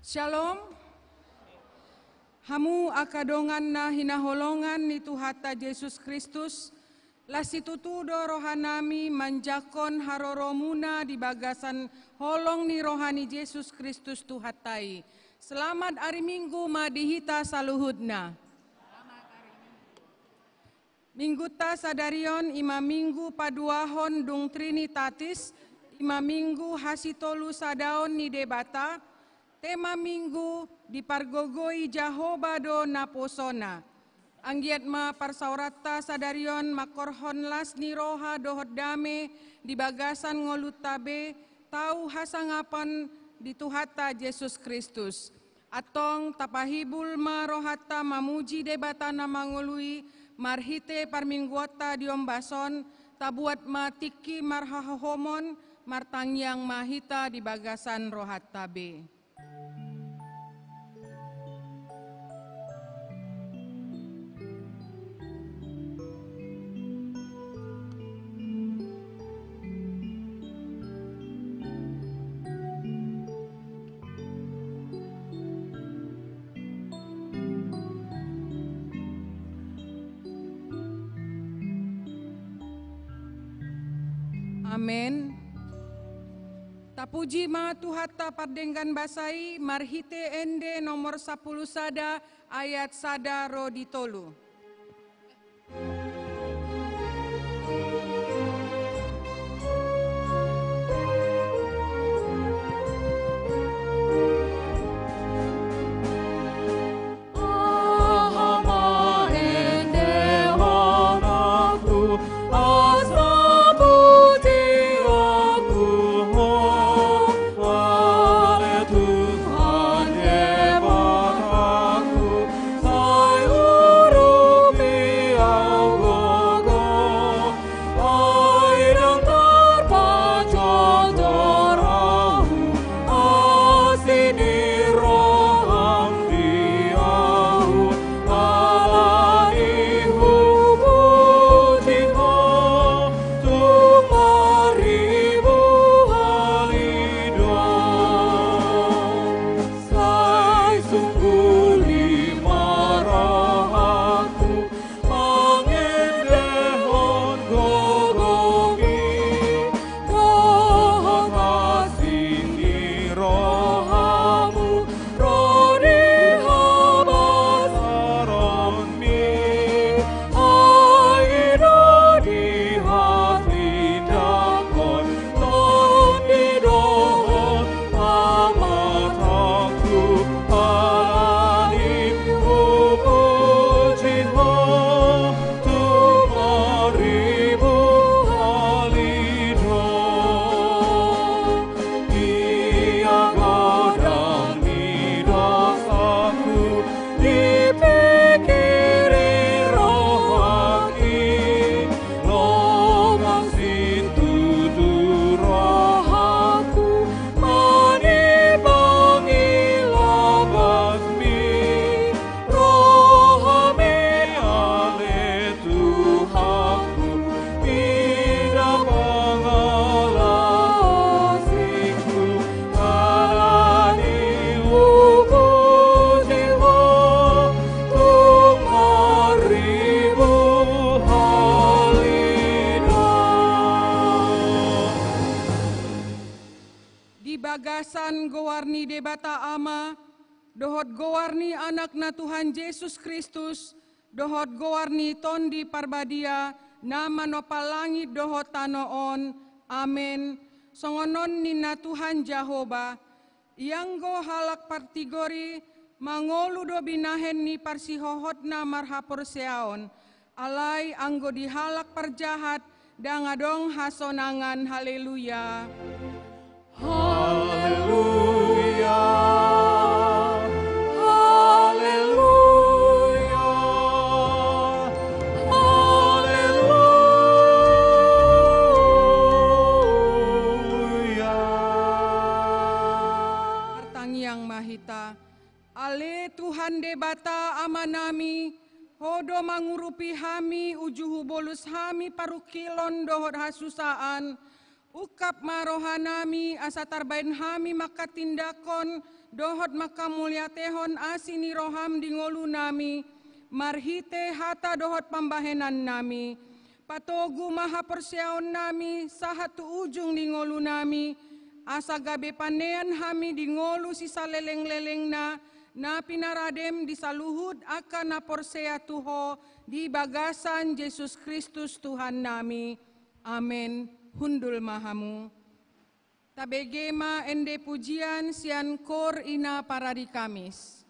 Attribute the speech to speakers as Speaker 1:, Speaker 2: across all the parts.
Speaker 1: Shalom. Hamu akadongan na hinaholongan ni Tuhata Yesus Kristus, lasitutudo rohanami manjakon haroromuna di bagasan holong ni rohani Yesus Kristus Tuhatai. Selamat hari Minggu madihita saluhudna. Mingguta sadarion ima minggu paduahon dung Trinitatis, ima minggu hasitolu sadaon ni debata, tema minggu dipargogoi Jahoba do naposona. Anggiat ma parsaurata sadarion makorhon las ni roha dohot dame di bagasan ngolutabe tau hasangapan di Tuhata Yesus Kristus. Atong tapahibul ma rohata mamuji debatana mangului marhite parmingguota diombason tabuat matiki marhahomon martangyang mahita di bagasan rohatabe. Amen. Tapuji ma Tuhata pardenggan basai marhite ende nomor 10 sada ayat sada ro ditolu. Gowarni debata ama, dohot gowarni anak na Tuhan Yesus Kristus, dohot gowarni tondi parbadia, nama nopalangit dohot tanoon, amen. Songonon ni na Tuhan Jahoba, ianggo halak partigori, mangolu do binahen ni parsihohot na marhapor seaon, alay anggo dihalak parjahat, dangadong hasonangan, haleluya.
Speaker 2: Haleluya, haleluya, haleluya.
Speaker 1: Martangyang mahita, ale Tuhan debata amanami, hodo mangurupi hami ujuhu bolus hami parukilon dohot hasusaan, ukap marohanami asa tarbain hami maka tindakon dohot maka mulia tehon asini roham di ngolu nami marhite hata dohot pambahenan nami patogu maha persiaon nami sahatu ujung di ngolu nami asa gabe panean hami di ngolu sisa leleng-leleng na pinaradem di saluhud akan na porsea Tuho di bagasan Yesus Kristus Tuhan nami. Amin. Hundul mahamu. Tabegema ende pujian sian kor ina paradi Kamis.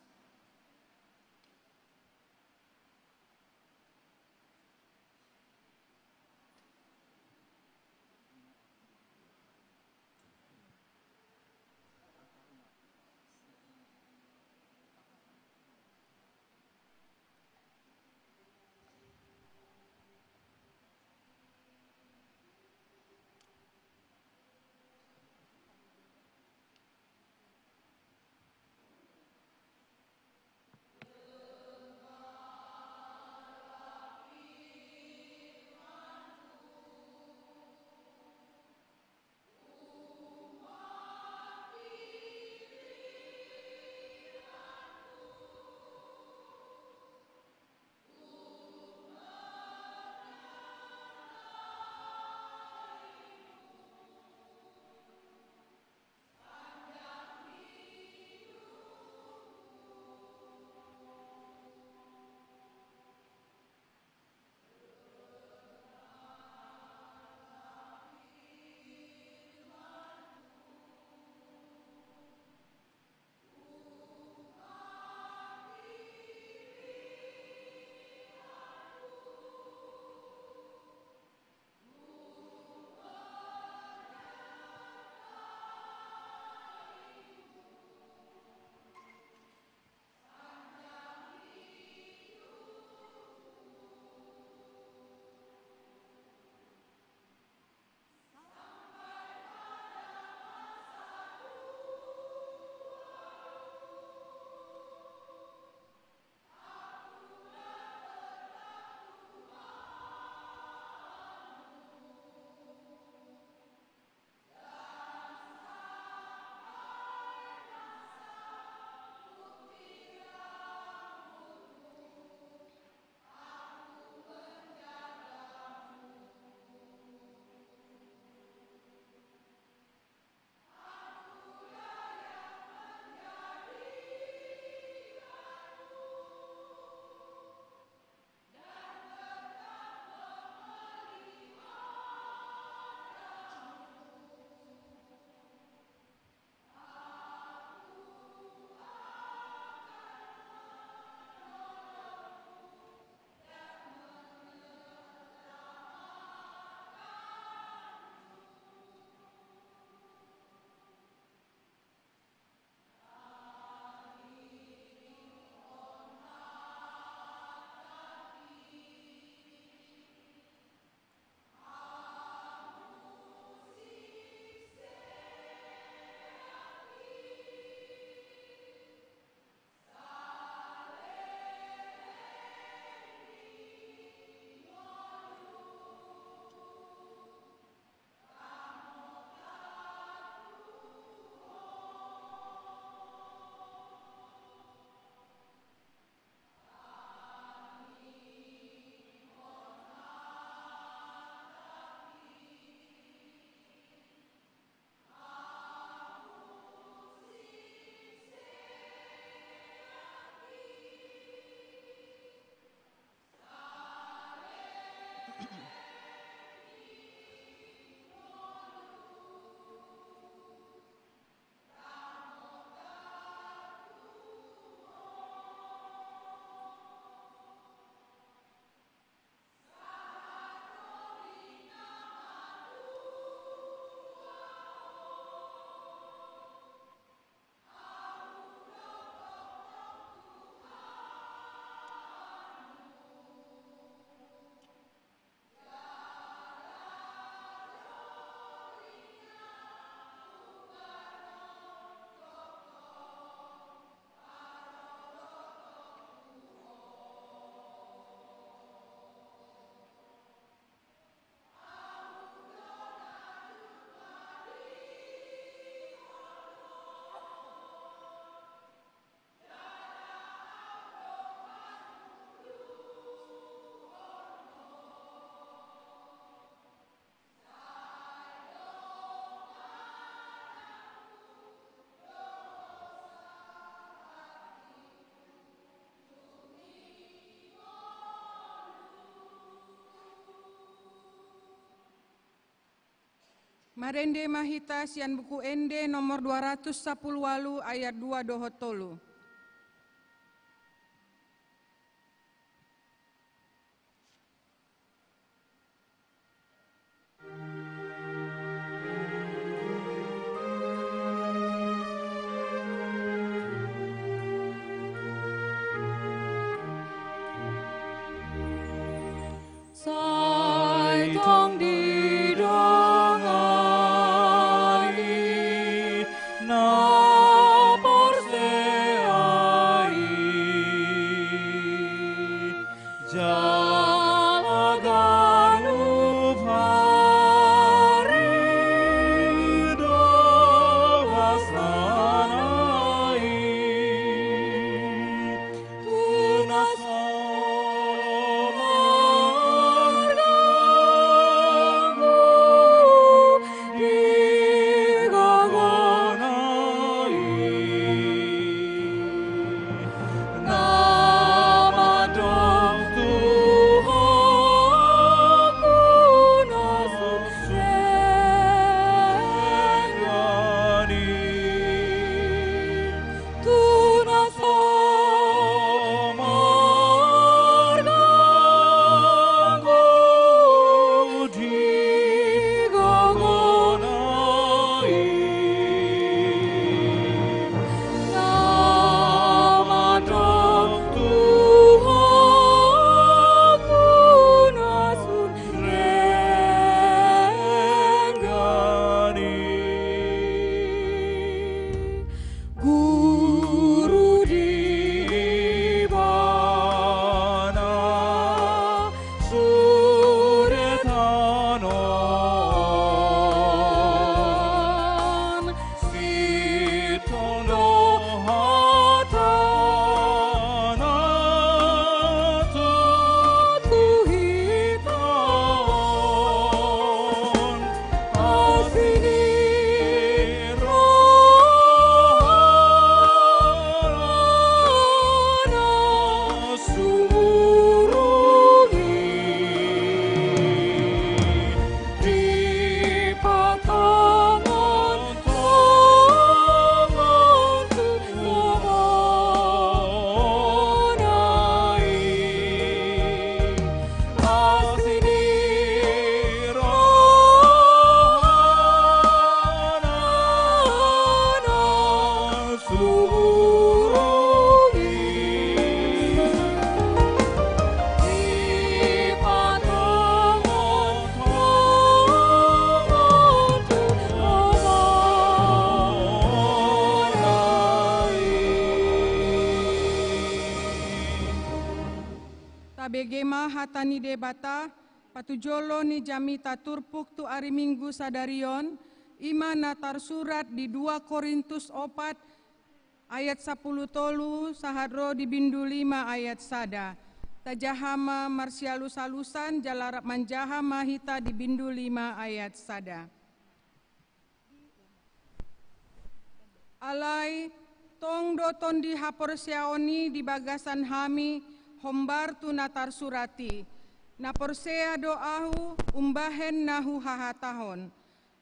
Speaker 1: Marende mahita sian buku ende nomor 210 ayat 2 dohot tolu.
Speaker 3: Sai tong didengari na porseai jalaganu bhari dovasanai tunasa
Speaker 1: Tabegema hatani debata, patujolo ni jamita turpuk tu ari minggu sadarion, ima natar surat di 2 Korintus 4 ayat 10 tolu, sahadro di bindu 5 ayat sada. Tajahama marsialus halusan jalarap manjahama hita di bindu 5 ayat sada. Alai tong doton di hapor siaoni di bagasan hami hombar tu natar surati, na porsea doahu umbahen nahu hahatahon.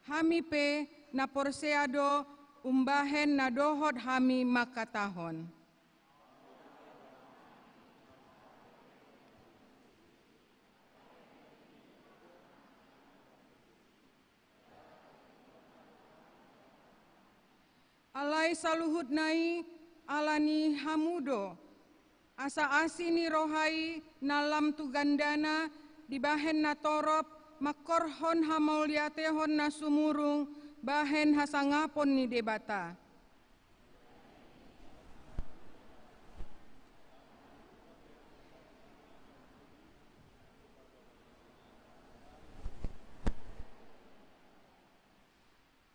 Speaker 1: Hami pe na porsea do umbahen na dohot hami makatahon. Alai saluhut nai alani hamudo, asa asini rohai nalam tu gandana dibahen na torop makorhon hamauliatehon na sumurung bahen hasangapon ni debata.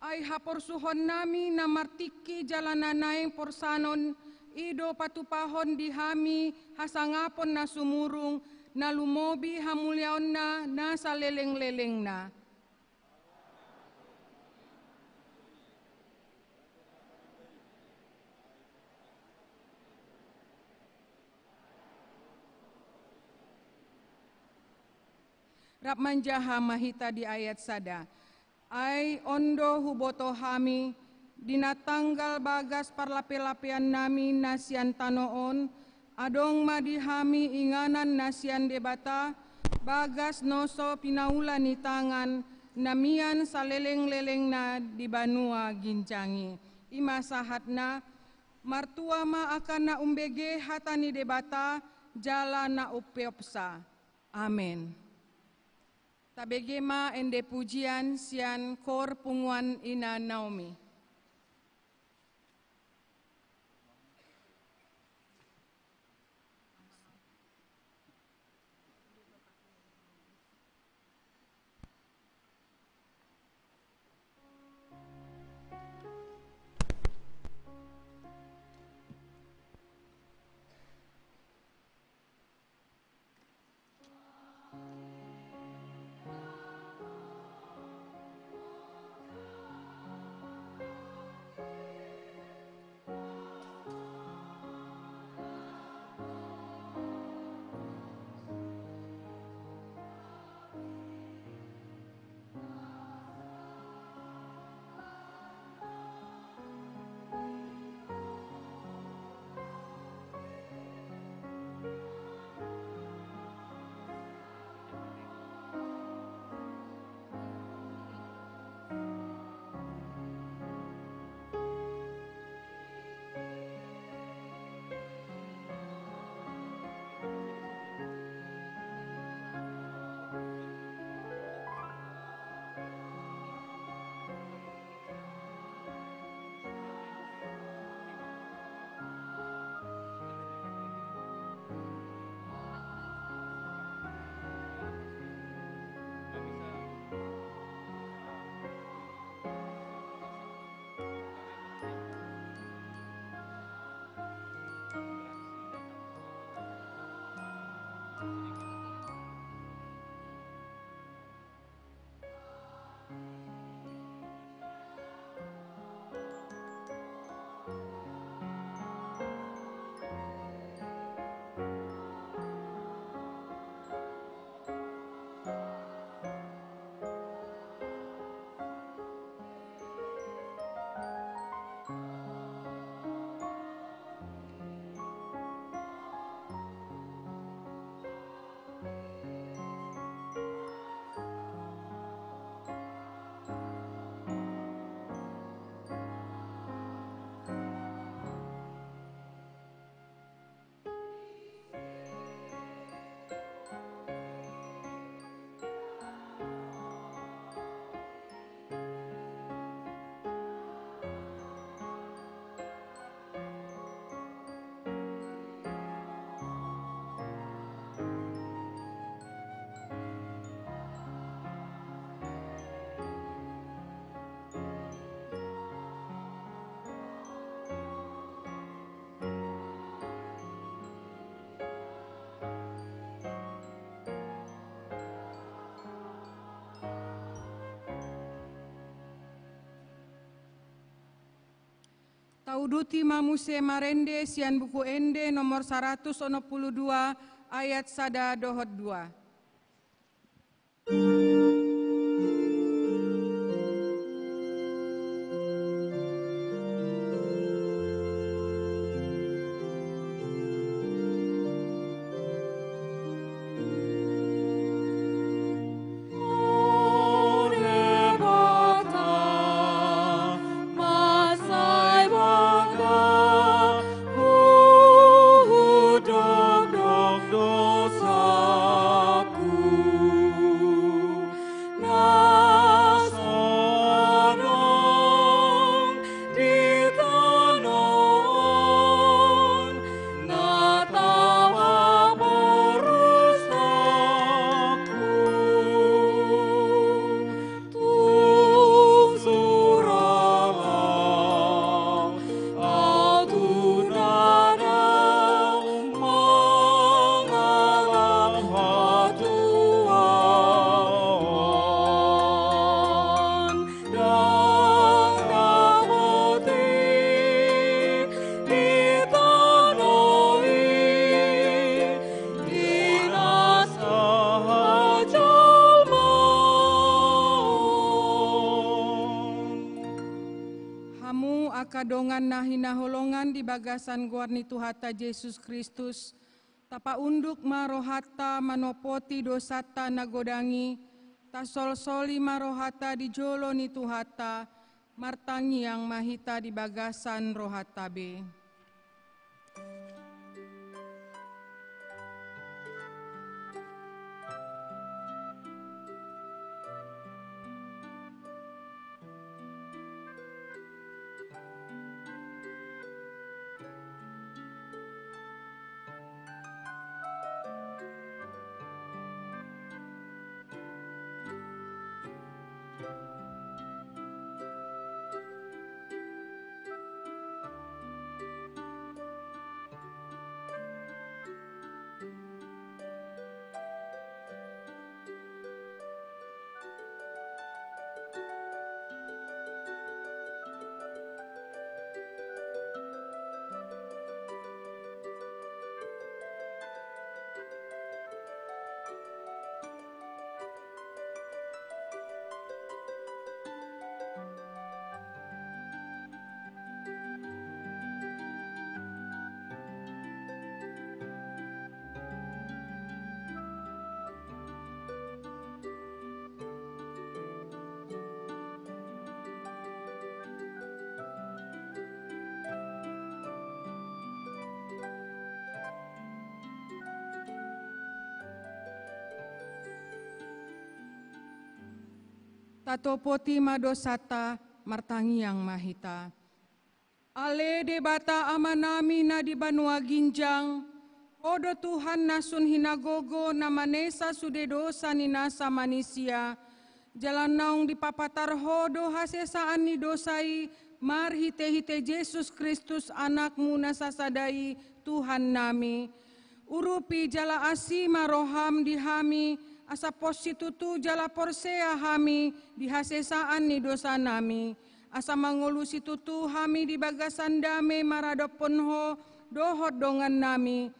Speaker 1: Ay hapor suhon nami na martiki jalananaing porsanon ido patupahon di hami hasangapon na sumurung na lumobi hamulyaon na saleleng-leleng na. Rap manjaha mahita di ayat sada. Ai ondo huboto hami, dina tanggal bagas parlape-lapean nami nasian tanoon, adong madi hami inganan nasian debata, bagas noso pinaula ni tangan, namian saleleng-leleng na di banua gincangi. Ima sahatna, martua ma akan na umbege hatani debata, jala na upeopsa. Amin. Tabege ma ende pujian sian kor punguan ina Naomi. Tauduti mamuse marende sian buku ende nomor 162 ayat sada dohot 2.
Speaker 3: Dosa
Speaker 1: hakadongan nahina holongan di bagasan guarni Tuhata Yesus Kristus, tapa unduk marohata manopoti dosata nagodangi, tasol-soli marohata di jolo ni Tuhata, martangi yang mahita di bagasan rohata be. Tatopoti madosata martangi yang mahita. Ale debata amanami na di banua ginjang, odo Tuhan nasun hinagogo namanesa sude dosa ni nasa manusia, jalan naung di papatar hodo hasesaan ni dosai, marhite-hite Yesus Kristus anakmu nasasadai Tuhan nami, urupi jala asima roham dihami, asa positutu jala porsea hami dihasesaan ni dosa nami, asa mangolusi tutu hami di bagasan dame maradoponho dohot dongan nami,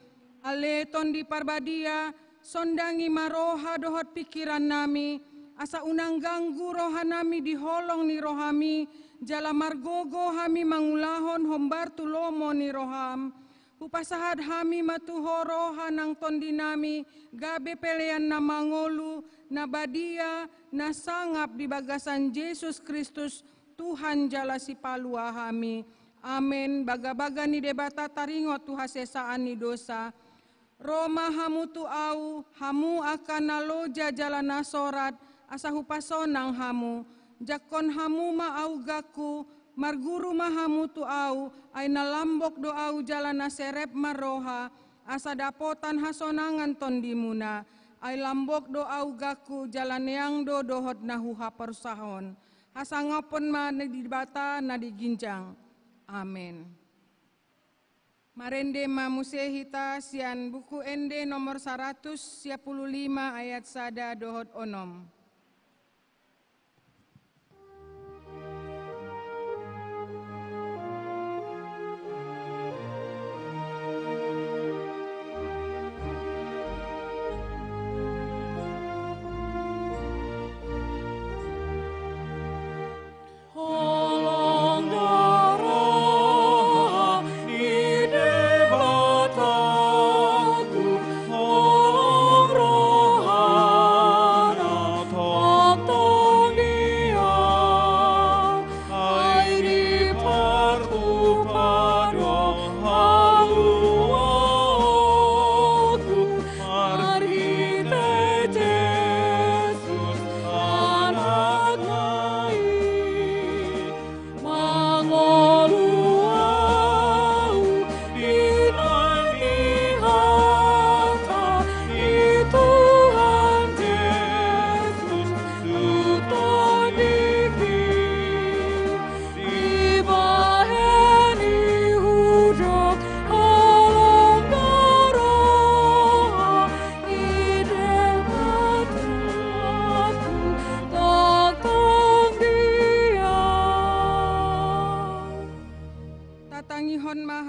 Speaker 1: aleton di parbadia sondangi maroha dohot pikiran nami, asa unang ganggu roha nami diholong ni rohami, jala margogo hami mangulahon hombartu lomo ni roham, upasahad hami matuhoro hanang tondi nami, gabe pelean na mangolu, na badia, na sangap di bagasan Yesus Kristus, Tuhan jala si palua hami. Amen. Baga-baga ni debata taringot tu hasesaan ni dosa. Roma hamu tu au, hamu akan naloja jala nasorat, asa hupasonang hamu. Jakon hamu ma au gaku, marguru mahamu tu au, ay nalambok do au jalan naserep maroha, asa dapotan hasonangan tondimuna, ay lambok do au gaku jalan yang do dohot nahuha persahon, asa ngopon ma dibata na diginjang. Amen. Marende mamusehita sian buku ende nomor 115 ayat sada dohot onom.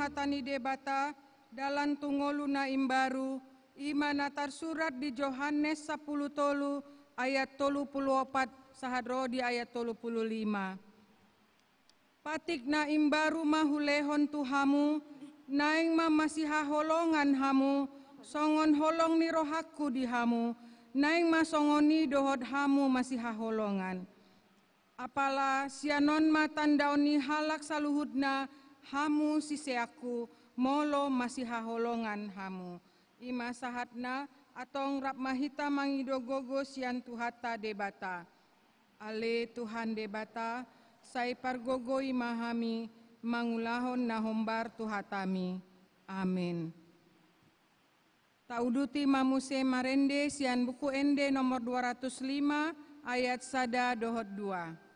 Speaker 1: Hatani debata dalan tungolu na imbaru imana tarsurat di Yohanes 10 tolu ayat 34 sahadro di ayat 35. patik na imbaru mahulehon tuhamu, naing ma masih holongan hamu, songon holong ni rohaku di hamu, naing ma songoni dohot hamu masih holongan. Apala sianon ma tandaoni halak saluhudna hamu siseaku, molo masih holongan hamu. Ima sahatna atong rap mahita mangidogogo sian tuhata debata. Ale Tuhan debata, sai pargogo imahami, mangulahon na hombar tuhatami. Amin. Tauduti mamuse marende sian buku ende nomor 205 ayat 1 dohot 2.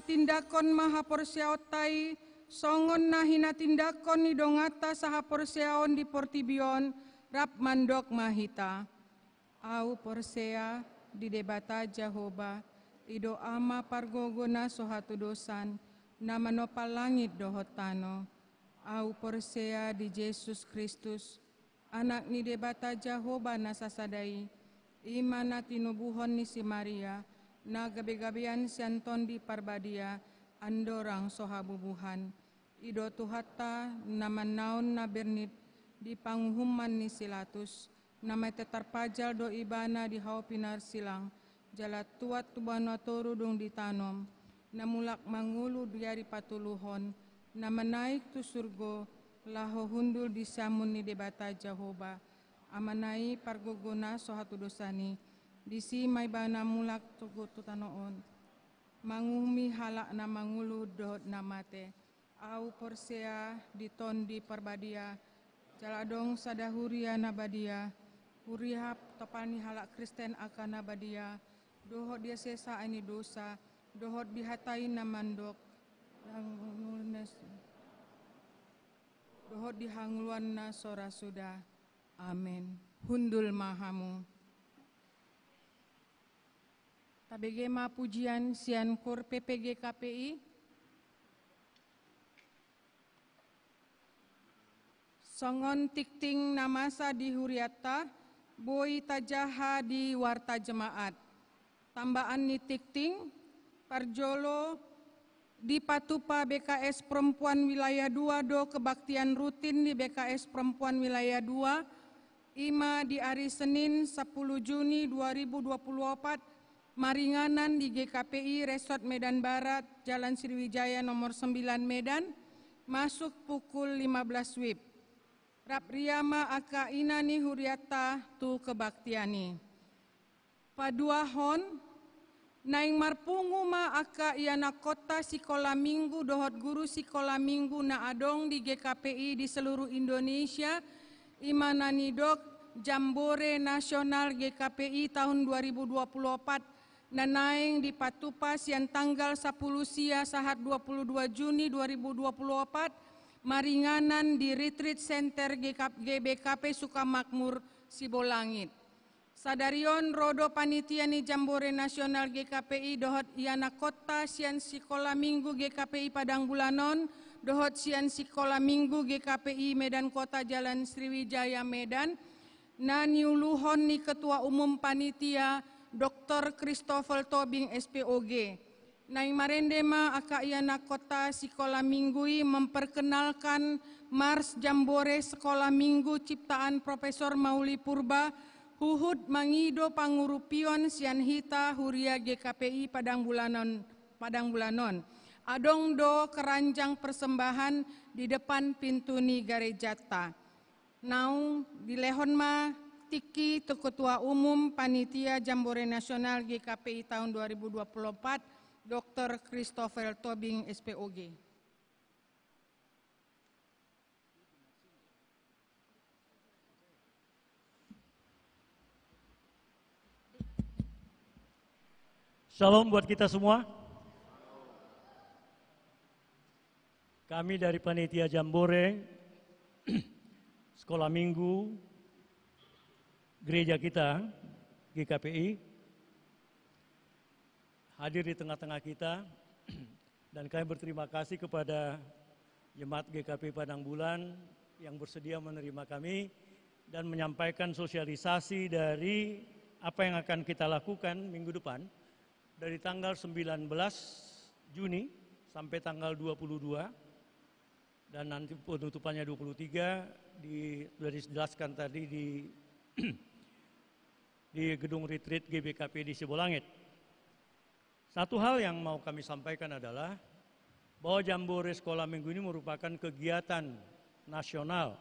Speaker 1: Tindakon maha porsiaotai, songon nahina tindakon ni dongata saha porsiaon di portibion, rap mandok mahita. Au porsea di debata Jehoba, ido ama pargogona sohatu dosan, nama nopal langit dohotano. Au porsea di Yesus Kristus, anak ni debata Jehoba nasasadai, imana tinubuhon ni si Maria, na gabi-gabian sianton di parbadia, andorang sohabubuhan. Ido tuhata nama naon na bernit di panghuman ni silatus, nama tetarpajal do ibana di haupinar silang, jalat tuat tubano torudung ditanom, namulak mangulu diari patuluhon, nama naik tu surgo, laho hundul di samun ni debata Jehoba, amanai pargogona sohatu dosani, disi may bana mulak tugut tutanoon, mangumi halak na mangulu dohot namate, au porsea diton di parbadia, jaladong sadahuria nabadia, hurihap topani halak Kristen akan nabadia, dohot dia sesa ini dosa, dohot dihatain namandok, dohot dihangluan na sora sudah. Amin. Hundul mahamu. Tabege ma pujian sian kur PPG KPI. Songon tikting namasa di huriata, boi tajaha di warta jemaat. Tambaan ni tikting, parjolo di Patupa BKS Perempuan Wilayah 2 do kebaktian rutin di BKS Perempuan Wilayah 2, ima di hari Senin 10 Juni 2024, maringanan di GKPI Resort Medan Barat, Jalan Sriwijaya nomor 9 Medan, masuk pukul 15 WIB. Rap Riyama aka inani huriata tu kebaktiani. Paduahon, naing marpungu ma aka iana kota sikola minggu dohot guru sikola minggu na adong di GKPI di seluruh Indonesia, imanani dok Jambore Nasional GKPI tahun 2024, nanaing di Patupa sian tanggal 10 sia sahat 22 Juni 2024, maringanan di Retreat Center GBKP Sukamakmur, Sibolangit. Sadarion rodo panitia ni Jambore Nasional GKPI dohot iana kota sian sikola minggu GKPI Padang Bulanon, dohot sian sikola minggu GKPI Medan Kota Jalan Sriwijaya Medan, na niuluhon ni Ketua Umum Panitia Dr. Christopher Tobing SPOG. Nai marendema aka iana kota sikola minggui memperkenalkan Mars Jambore Sekolah Minggu ciptaan Profesor Mauli Purba Huhud Mangido Pangurupion Sian Hita Huria GKPI Padang Bulanon. Adong do keranjang persembahan di depan pintu ni Garejata. Nau dilehon ma tiki tu Ketua Umum Panitia Jambore Nasional GKPI tahun 2024 Dr. Christopher Tobing SPOG.
Speaker 4: Shalom buat kita semua. Kami dari Panitia Jambore, Sekolah Minggu, gereja kita, GKPI, hadir di tengah-tengah kita, dan kami berterima kasih kepada Jemaat GKPI Padang Bulan yang bersedia menerima kami dan menyampaikan sosialisasi dari apa yang akan kita lakukan minggu depan, dari tanggal 19 Juni sampai tanggal 22 dan nanti penutupannya 23 sudah dijelaskan tadi di gedung retreat GBKP di Sibolangit. Satu hal yang mau kami sampaikan adalah bahwa Jambore Sekolah Minggu ini merupakan kegiatan nasional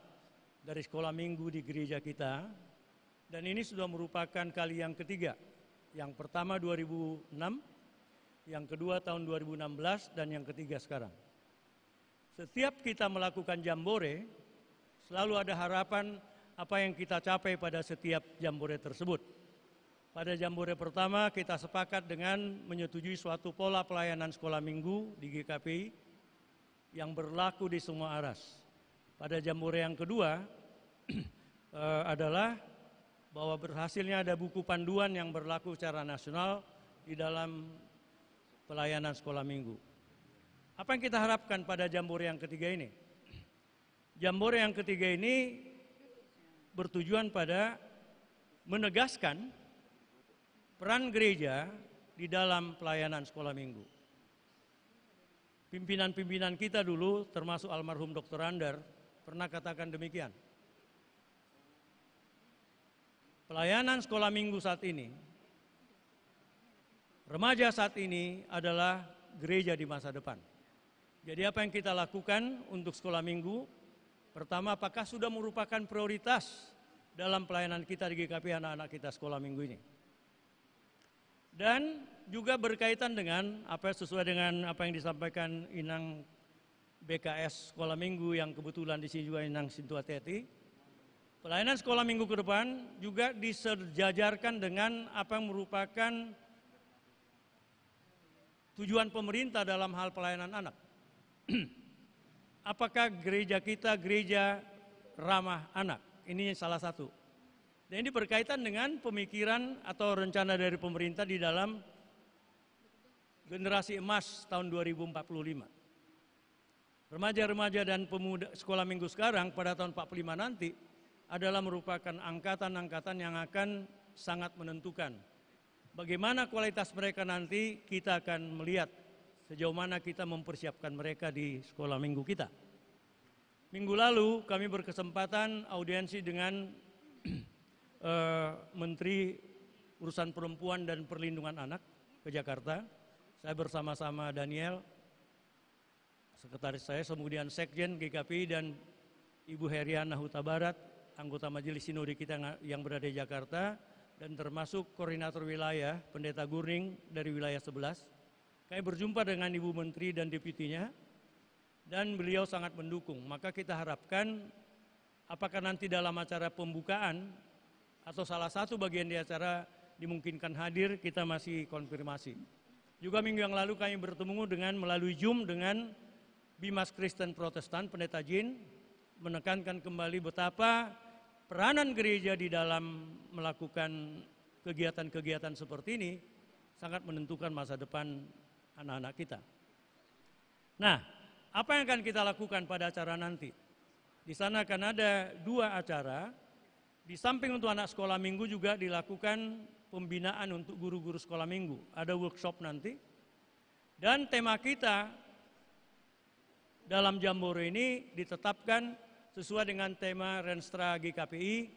Speaker 4: dari sekolah minggu di gereja kita, dan ini sudah merupakan kali yang ketiga. Yang pertama 2006, yang kedua tahun 2016, dan yang ketiga sekarang. Setiap kita melakukan Jambore, selalu ada harapan apa yang kita capai pada setiap Jambore tersebut. Pada Jambore pertama kita sepakat dengan menyetujui suatu pola pelayanan sekolah minggu di GKPI yang berlaku di semua aras. Pada Jambore yang kedua adalah bahwa berhasilnya ada buku panduan yang berlaku secara nasional di dalam pelayanan sekolah minggu. Apa yang kita harapkan pada Jambore yang ketiga ini? Jambore yang ketiga ini bertujuan pada menegaskan peran gereja di dalam pelayanan sekolah minggu. Pimpinan-pimpinan kita dulu, termasuk almarhum Dr. Andar, pernah katakan demikian. Pelayanan sekolah minggu saat ini, remaja saat ini adalah gereja di masa depan. Jadi apa yang kita lakukan untuk sekolah minggu? Pertama, apakah sudah merupakan prioritas dalam pelayanan kita di GKP anak-anak kita sekolah minggu ini? Dan juga berkaitan dengan sesuai dengan apa yang disampaikan Inang BKS sekolah minggu yang kebetulan di sini juga Inang Sintuateti. Pelayanan sekolah minggu ke depan juga disejajarkan dengan apa yang merupakan tujuan pemerintah dalam hal pelayanan anak. Apakah gereja kita gereja ramah anak? Ini salah satu. Dan ini berkaitan dengan pemikiran atau rencana dari pemerintah di dalam generasi emas tahun 2045. Remaja-remaja dan pemuda sekolah minggu sekarang pada tahun 45 nanti adalah merupakan angkatan-angkatan yang akan sangat menentukan bagaimana kualitas mereka nanti. Kita akan melihat sejauh mana kita mempersiapkan mereka di sekolah minggu kita. Minggu lalu kami berkesempatan audiensi dengan Menteri Urusan Perempuan dan Perlindungan Anak ke Jakarta. Saya bersama-sama Daniel, sekretaris saya, kemudian Sekjen GKPI dan Ibu Heriana Huta Barat, anggota Majelis Sinode kita yang berada di Jakarta, dan termasuk koordinator wilayah Pendeta Gurning dari wilayah 11. Kami berjumpa dengan Ibu Menteri dan Deputinya, dan beliau sangat mendukung. Maka kita harapkan apakah nanti dalam acara pembukaan atau salah satu bagian di acara dimungkinkan hadir, kita masih konfirmasi. Juga minggu yang lalu kami bertemu dengan melalui Zoom dengan Bimas Kristen Protestan Pendeta Jin menekankan kembali betapa peranan gereja di dalam melakukan kegiatan-kegiatan seperti ini sangat menentukan masa depan anak-anak kita. Nah, apa yang akan kita lakukan pada acara nanti? Di sana akan ada 2 acara. Di samping untuk anak sekolah minggu juga dilakukan pembinaan untuk guru-guru sekolah minggu. Ada workshop nanti. Dan tema kita dalam Jambore ini ditetapkan sesuai dengan tema Renstra GKPI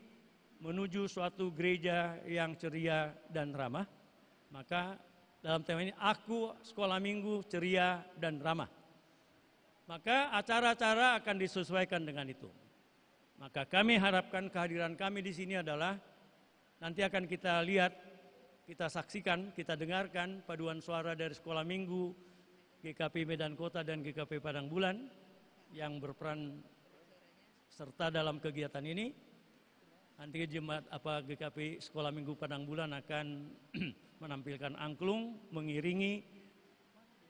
Speaker 4: menuju suatu gereja yang ceria dan ramah. Maka dalam tema ini aku sekolah minggu ceria dan ramah. Maka acara-acara akan disesuaikan dengan itu. Maka kami harapkan kehadiran kami di sini adalah nanti akan kita lihat, kita saksikan, kita dengarkan paduan suara dari sekolah minggu, GKP Medan Kota dan GKP Padang Bulan yang berperan serta dalam kegiatan ini. Nanti GKP Sekolah Minggu Padang Bulan akan menampilkan angklung mengiringi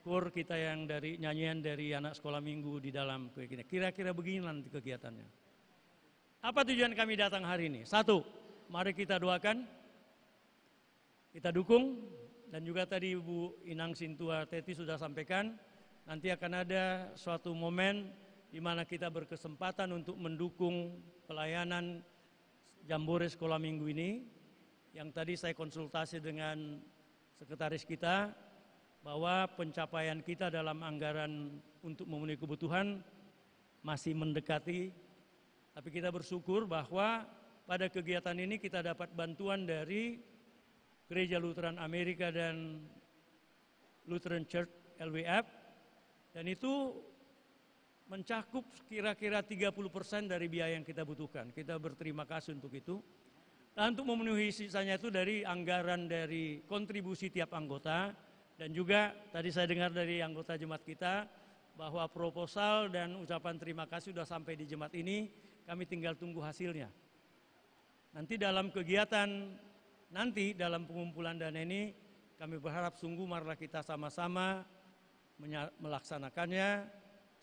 Speaker 4: kur kita yang dari nyanyian dari anak sekolah minggu di dalam kegiatan. Kira-kira begini nanti kegiatannya. Apa tujuan kami datang hari ini? 1, mari kita doakan, kita dukung, dan juga tadi Ibu Inang Sintua Teti sudah sampaikan, nanti akan ada suatu momen di mana kita berkesempatan untuk mendukung pelayanan Jambore Sekolah Minggu ini, yang tadi saya konsultasi dengan sekretaris kita, bahwa pencapaian kita dalam anggaran untuk memenuhi kebutuhan masih mendekati, tapi kita bersyukur bahwa pada kegiatan ini kita dapat bantuan dari Gereja Lutheran Amerika dan Lutheran Church LWF, dan itu mencakup kira-kira 30% dari biaya yang kita butuhkan. Kita berterima kasih untuk itu. Dan untuk memenuhi sisanya itu dari anggaran dari kontribusi tiap anggota, dan juga tadi saya dengar dari anggota jemaat kita bahwa proposal dan ucapan terima kasih sudah sampai di jemaat ini, kami tinggal tunggu hasilnya. Nanti dalam kegiatan nanti dalam pengumpulan dana ini kami berharap sungguh marilah kita sama-sama melaksanakannya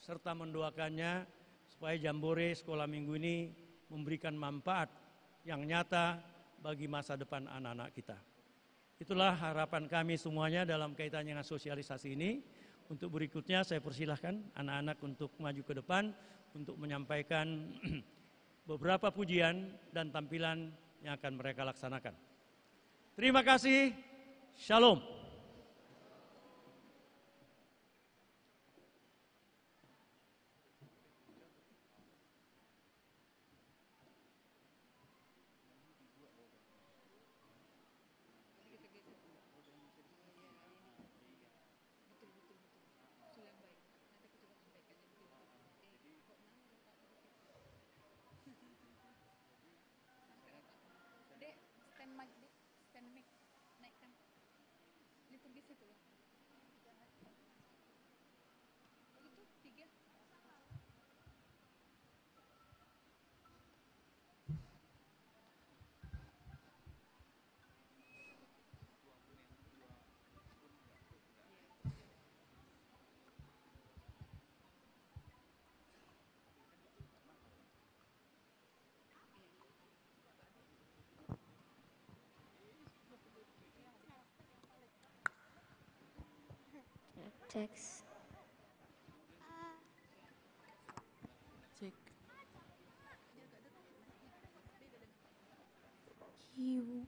Speaker 4: serta mendoakannya supaya Jambore Sekolah Minggu ini memberikan manfaat yang nyata bagi masa depan anak-anak kita. Itulah harapan kami semuanya dalam kaitan dengan sosialisasi ini. Untuk berikutnya saya persilahkan anak-anak untuk maju ke depan untuk menyampaikan beberapa pujian dan tampilan yang akan mereka laksanakan. Terima kasih. Shalom.
Speaker 5: Teks.
Speaker 3: Cek.
Speaker 5: Kiu.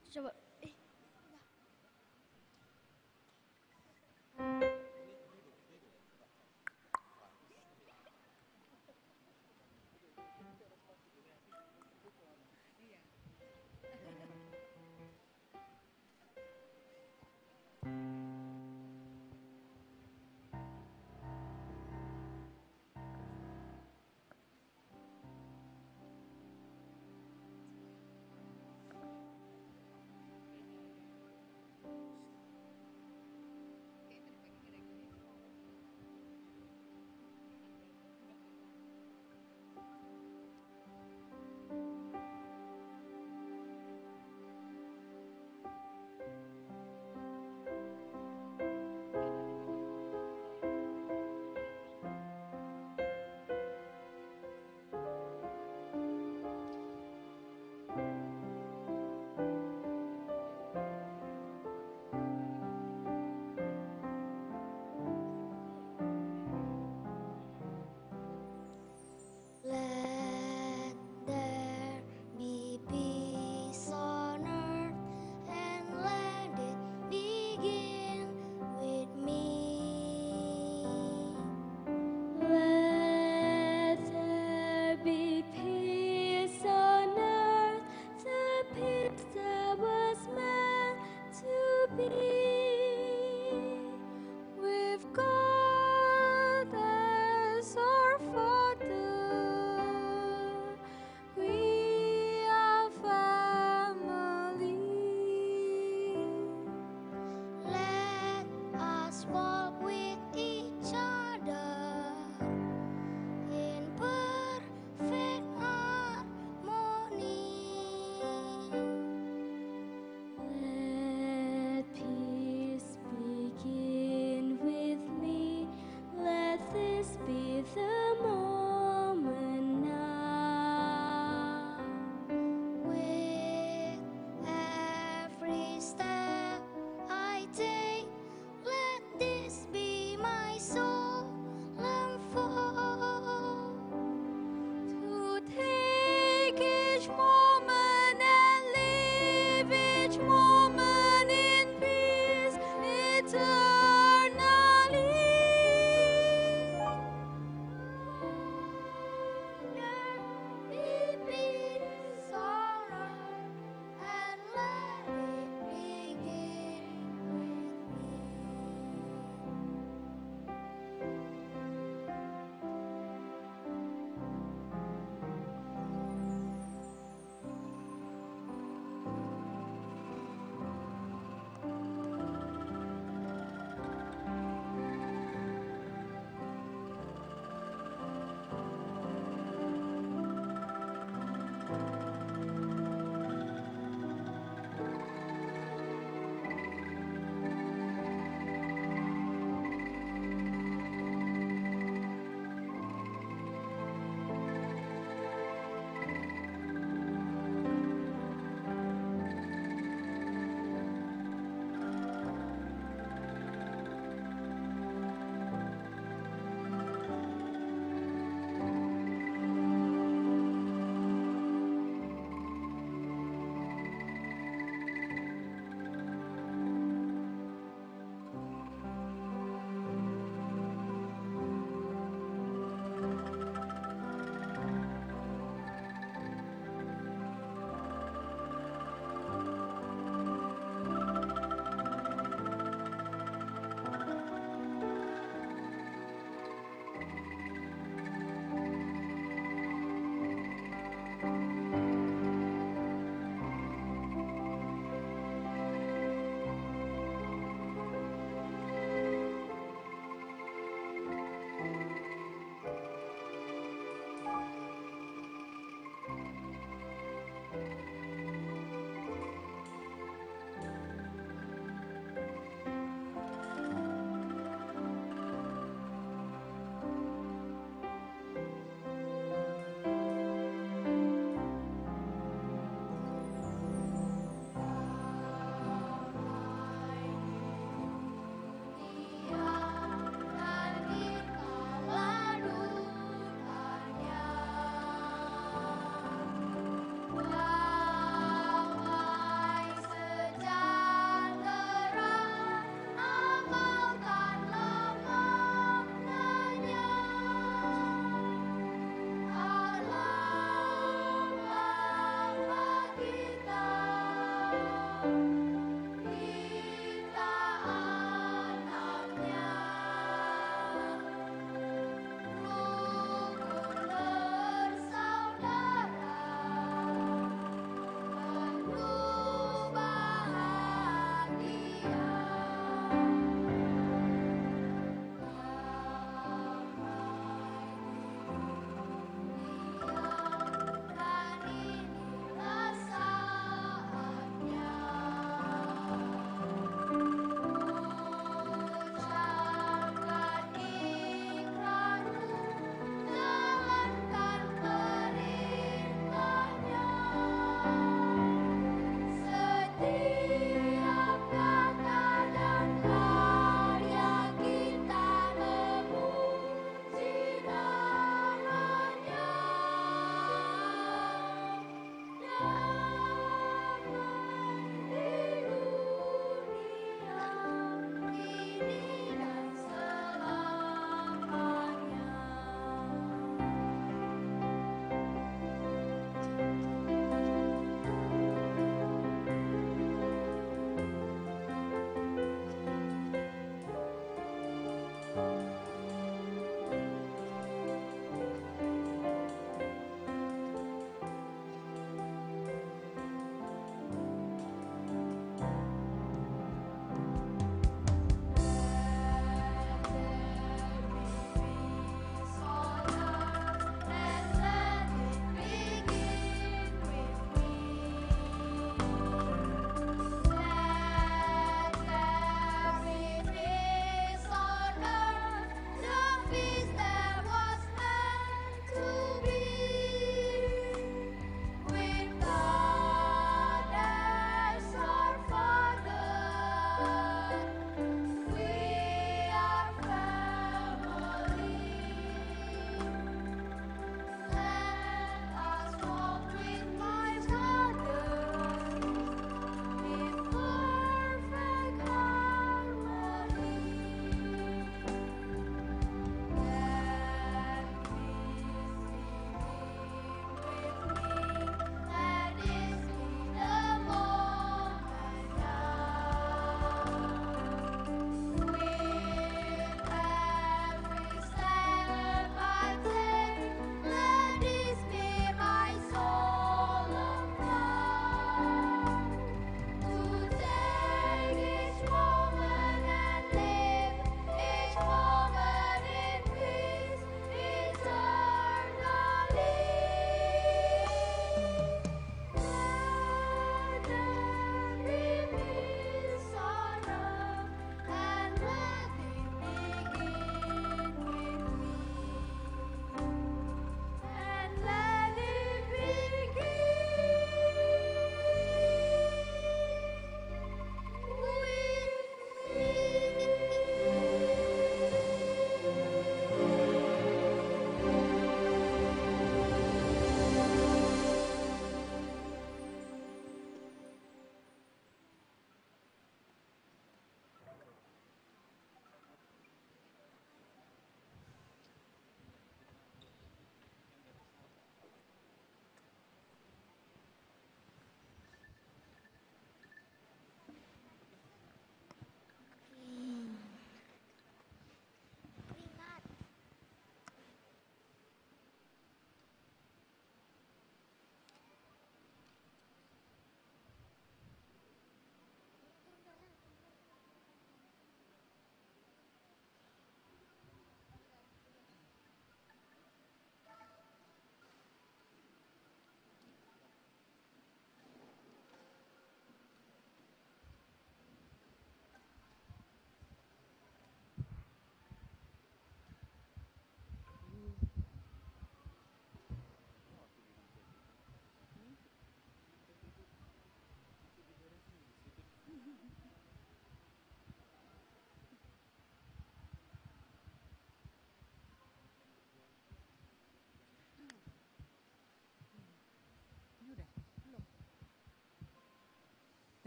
Speaker 5: Coba.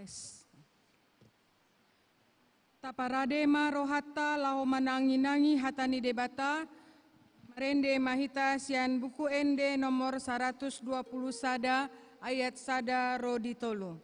Speaker 1: Yes. Taparadema rohatta lao manangi-nangi hatani debata, marende mahita sian buku ende nomor 120 sada ayat sada rodi tolu.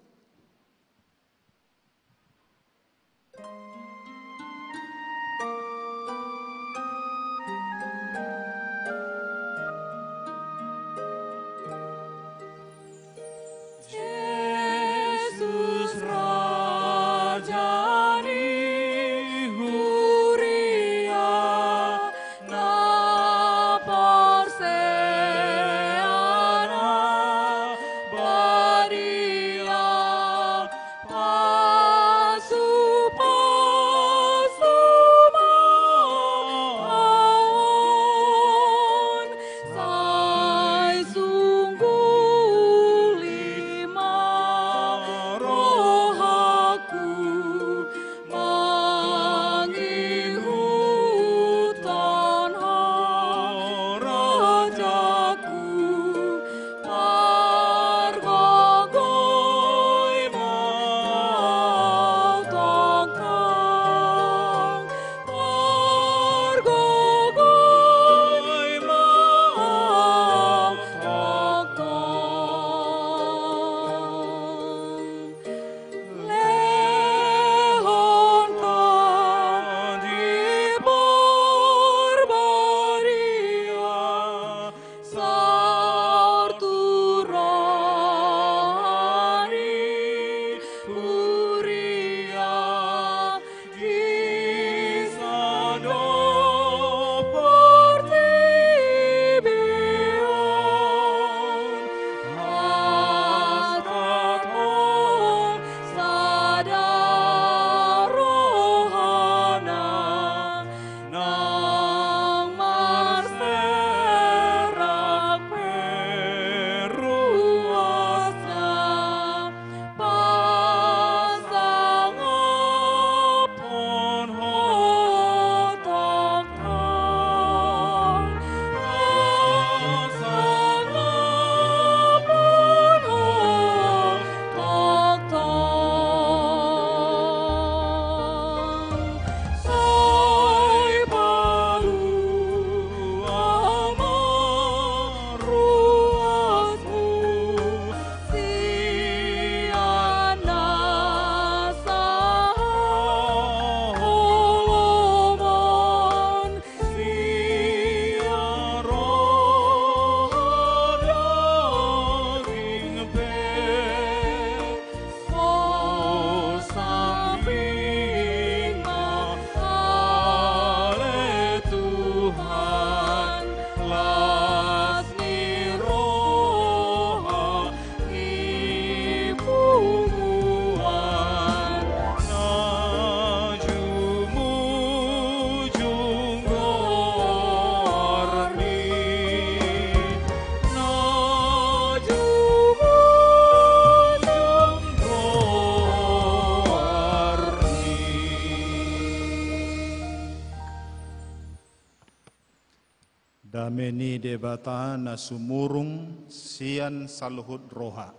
Speaker 2: Dameni debata nasumurung sian saluhut roha.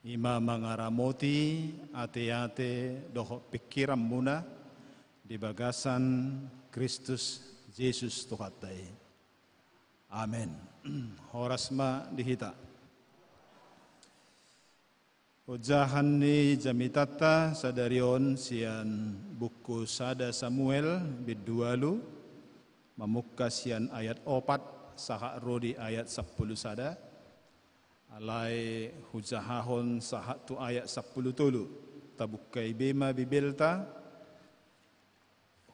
Speaker 2: Ima mangaramoti ate-ate doho pikiran muna di bagasan Kristus Yesus Tuhatai. Amin. Horasma dihita. Ujahan ni jamitata sadarion sian buku sada Samuel bidualu Mamukka sian ayat 4 saha rodi ayat 10 sada alai hujahahon saha tu ayat 10 tulu tabukai bema bibelta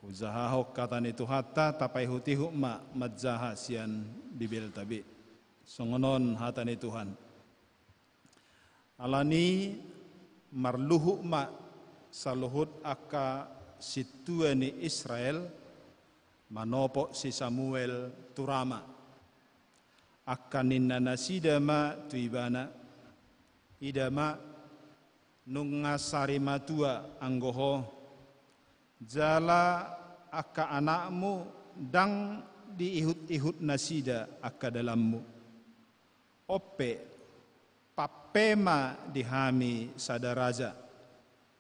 Speaker 2: hujahahok katani tu hatta tapai hutihu ma madzaha sian bibelta bi songonon hatani Tuhan alani marluhu ma saluhut aka situani Israel manopo si Samuel turama akanin nanasidama tuibana idama nungasari matua anggoho jala aka anakmu dang diihut-ihut nasida aka dalammu ope papema dihami sadaraja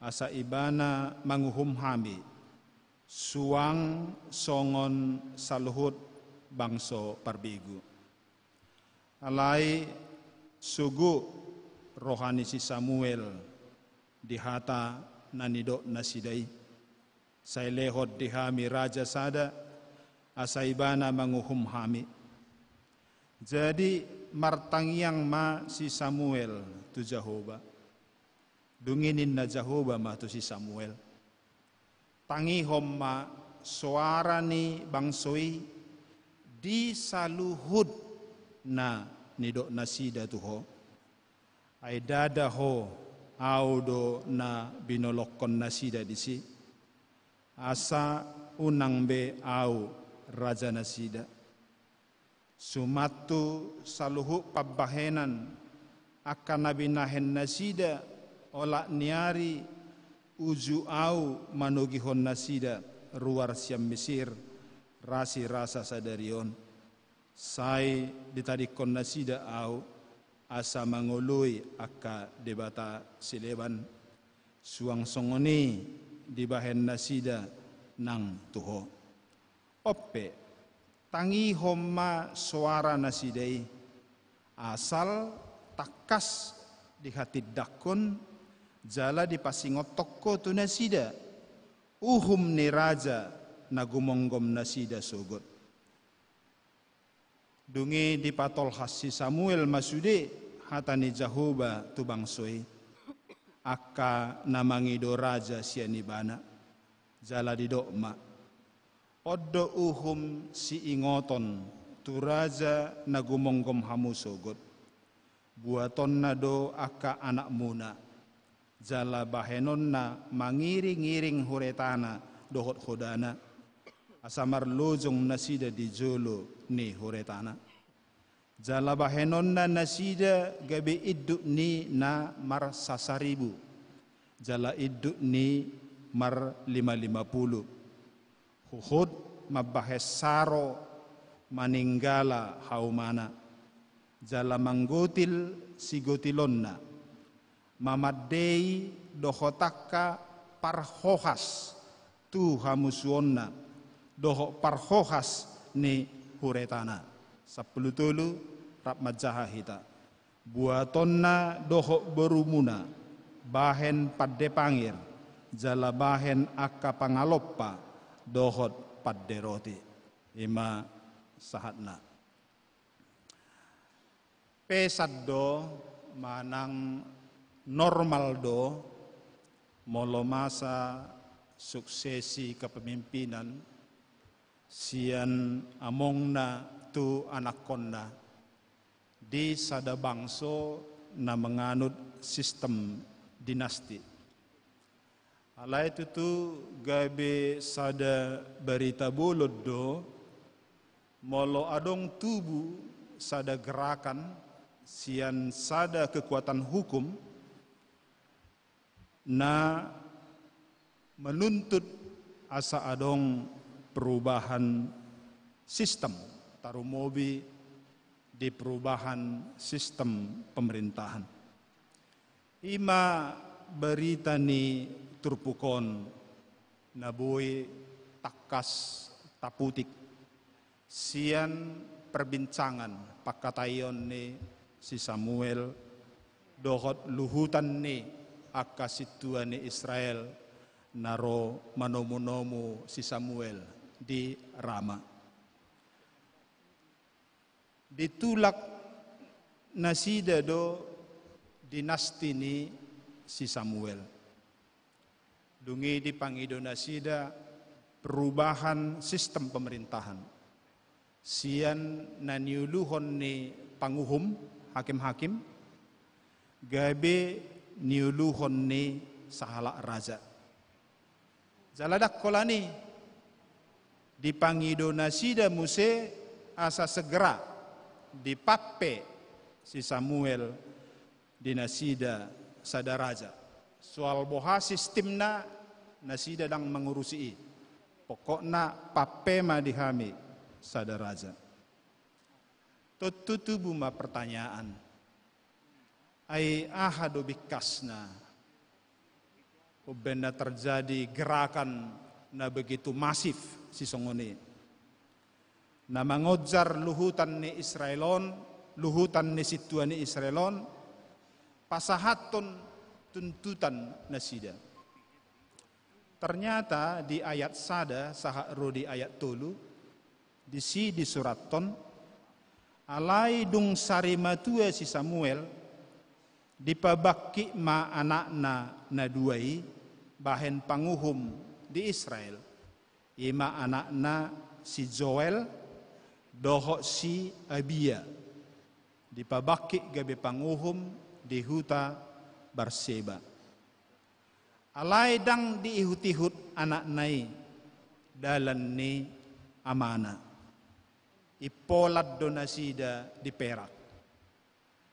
Speaker 2: asa ibana manguhum hami suang songon saluhut bangso parbigu. Alai sugu rohani si Samuel di hata nanido nasidai. Saya lehot di hami raja sada asa ibana manguhum hami. Jadi martangiang ma si Samuel tu Jehovah. Dunginin na Jehovah ma tu si Samuel. Tangihom ma suara ni bangsoi di saluhud na nidok nasida tuho. Ay dada ho audo na binolokon nasida disi. Asa unang be au raja nasida. Sumatu saluhu pabahenan akan nabinahen nasida olak niari uju au manugihon nasida ruar siam Mesir rasi rasa sadarion sai ditadikon nasida au asa mangului akka debata sileban suang songoni dibahen nasida nang tuho oppe tangi homma suara nasidai asal takas di hati dakon jala di pasingot toko tu nasida uhum ni raja nagumonggom nasida sogot dungi di patol hasi Samuel masude hatani Jehovah tu bangsoi akka namangido raja sianibana jala di dokma Oddo uhum si ingoton tu raja nagumonggom hamu sogot buaton na do aka anak muna jala bahenon na mangiring-iring huretana dohot hodana asamar lojong nasida di jolo ni huretana jala bahenon na nasida gabe iddu ni na mar sasaribu jala iddu ni mar 550 Huhud mabahes saro maninggala haumana jala manggotil sigotilonna mamadei dohotaka parhohas tu hamusuonna doho parhohas ni huretana 10 rap majahahita buatonna doho berumuna bahen padde pangir jala bahen akka pangaloppa dohot padderoti ima sahatna pesad do manang normal do molo masa suksesi kepemimpinan sian amongna tu anak konna di sada bangso na menganut sistem dinasti. Alai itu tu gabe sada berita bolod do molo adong tubuh sada gerakan sian sada kekuatan hukum na menuntut asa adong perubahan sistem tarumobi di perubahan sistem pemerintahan. Ima berita ni turpukon nabui takas taputik sian perbincangan pakatayon ni si Samuel dohot luhutan ni akasituan ni Israel naro manomu-nomu si Samuel di Rama ditulak nasida do dinasti ni si Samuel dungi di pangido nasida perubahan sistem pemerintahan sian naniuluhon ni panguhum hakim-hakim gabe niuluhon ni sahalak raja jaladak kolani di pangido nasida muse asa segera dipape si Samuel di nasida sada raja soal boha sistemna nasida dang mengurusi pokokna papema dihami sada raja tutubu ma pertanyaan ai ahadu bikasna Benar terjadi gerakan na begitu masif si songoni. Na mengojar luhutan ni Israelon, luhutan ni situan ni Israelon, pasahaton tuntutan nasida. Ternyata di ayat sada saharo di ayat tolu di surat ton alai dung sarimatua si Samuel dipabaki ma anakna na duai bahen panguhum di Israel. Ima anakna si Joel doho si Abia dipabaki gabe panguhum di huta Barseba. Alai dang diihut-ihut anak nai dalan ni amana. Ipolad do nasida di Perak.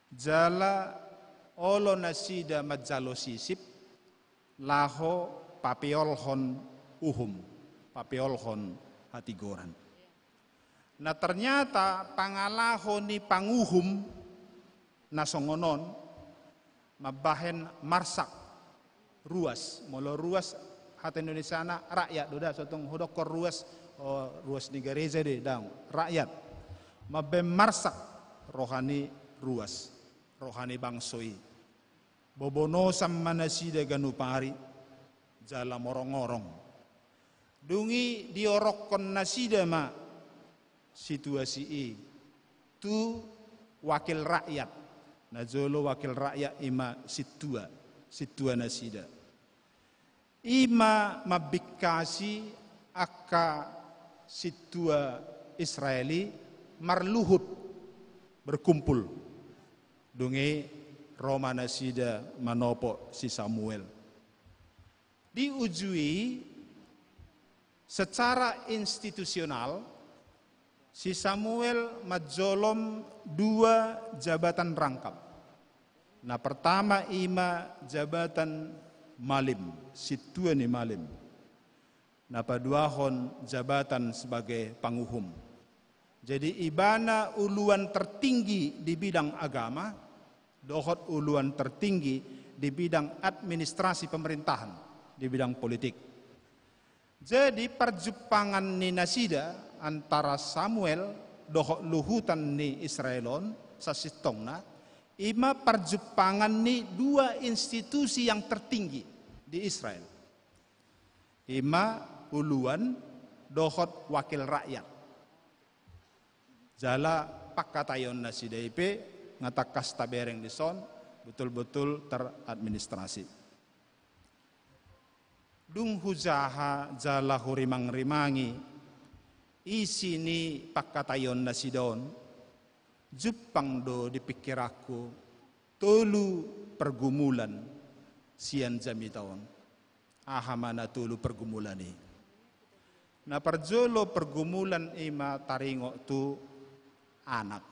Speaker 2: Jala olo nasida majalo sisip laho papiolhon uhum, papiolhon hatigoran. Nah ternyata pangalaho ni panguhum nasongonon mabahen marsak ruas, molo ruas hati Indonesia na rakyat doda sotong hodokor ruas ruas di gereja de dang rakyat mabem marsak rohani ruas rohani bangsoi bobono sama nasida ganupari jala morong-orong dungi diorokon nasida ma situasi tu wakil rakyat najolo wakil rakyat ima situa nasida ima mabikasi akka situa Israeli marluhut berkumpul dungi Roma nasida manopo si Samuel diujui secara institusional si Samuel majolom 2 jabatan rangkap. Nah pertama ima jabatan malim, situa ni malim. Nah paduahon jabatan sebagai panguhum. Jadi ibana uluan tertinggi di bidang agama, dohot uluan tertinggi di bidang administrasi pemerintahan, di bidang politik. Jadi perjupangan ni nasida antara Samuel dohot luhutan ni Israelon sasitongna ima perjupangan ni 2 institusi yang tertinggi di Israel. Ima uluan dohot wakil rakyat. Jala pakatayon nasida ipe ngatakas tabereng di son betul-betul teradministrasi. Dung hujaha jala hurimang-rimangi isi ni pakatayon na sidon jupang do dipikir aku tolu pergumulan sian jami taon ahamana tolu pergumulan ni na perjolo pergumulan ima taringo tu anak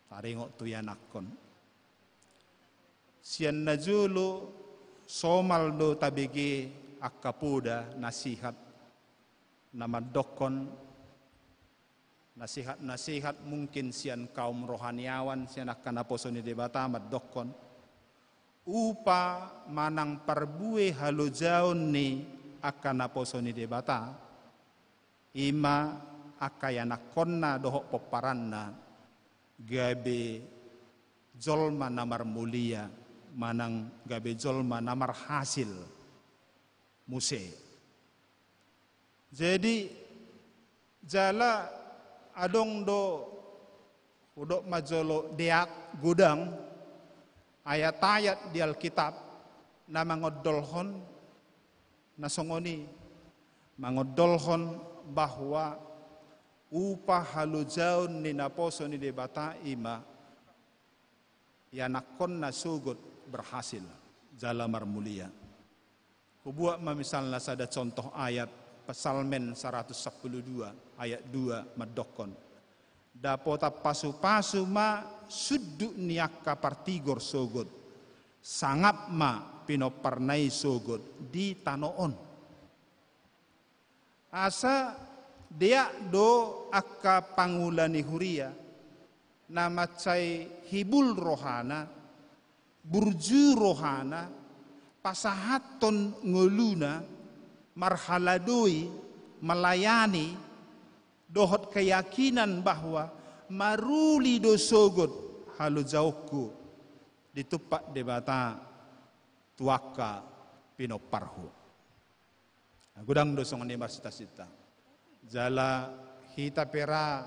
Speaker 2: taringo tu yanakon sian najulu somal do tabigi akapuda nasihat nama dokon nasihat mungkin sian kaum rohaniawan sian akan aposoni debata mat dokon upa manang perbue halojaon ni akan aposoni debata ima akayana konna dohok poparanna gabe jolma namar mulia manang gabe jolma namar hasil muse. Jadi jala adong do udok majolo deak gudang ayat-ayat di Alkitab na mangodolhon nasongoni mangodolhon bahwa upah halujaun ni naposo ni debata ima yanakon na sugot berhasil jala marmulia. Kubuat misalnya ada contoh ayat Psalmen 112 ayat 2 madokon. Dapota pasu-pasu ma suduk niaka partigor sogot. Sangap ma pinoparnai sogot di tanoon. Asa dia do akka pangulani huria nama cai hibul rohana burju rohana pasahaton nguluna marhaladoi melayani dohot keyakinan bahwa maruli dosogot halu jauhku ditupak debata tuaka pinoparhu. Gudang dosong universitas kita. Jala hita pera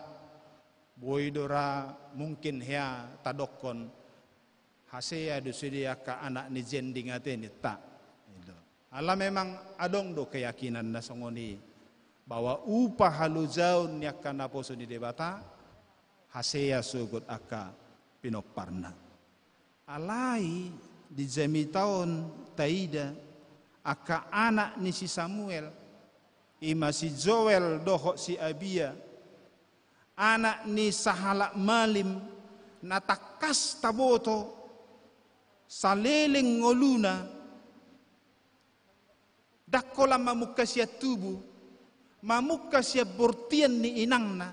Speaker 2: boydora mungkin hea tadokon hasea dosedia ka anak ni jending ateni tak. Allah memang adong do keyakinan na songoni bahwa upah halu jaun yakana poso ni debata hasea sugut aka pinoparna. Alai di jami tahun taida aka anak ni si Samuel ima si Joel dohok si Abia anak ni sahalak malim natakas taboto saleleng ngoluna dakola mamukka siya tubu mamukka siya bortian ni inangna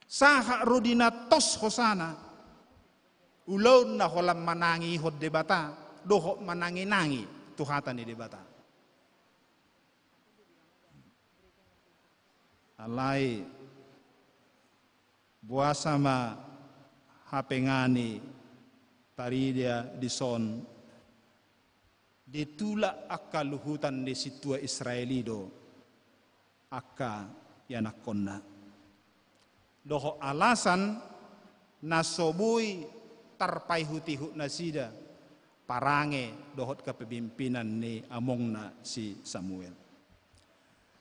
Speaker 2: saha rodina tos hosana ulaw na holam manangi hod debata dohok manangi-nangi tuhatan ni debata alai buasa ma hapengani taridia dison ditulak akka luhutan di situa Israelido akka yanakonna doho alasan nasobui tarpai hutihu nasida parange dohot kepemimpinan ni amongna si Samuel.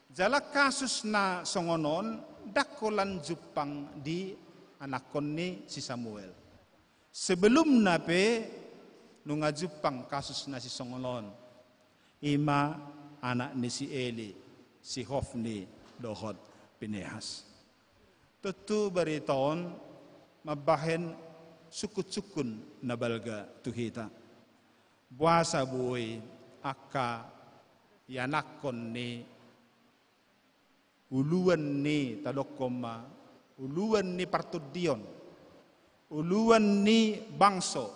Speaker 2: Jalak kasus na songonon dakolan Jepang di anakon ni si Samuel. Sebelum nape nunga Jepang kasus na si songonon ima anak ni si Eli si Hofni dohot Pinehas. Tentu bariton mabahen sukut-sukun na balga tuhita. Buasa buoy akka yanakon ni uluan ni tadokoma, uluan ni partudion, uluan ni bangso,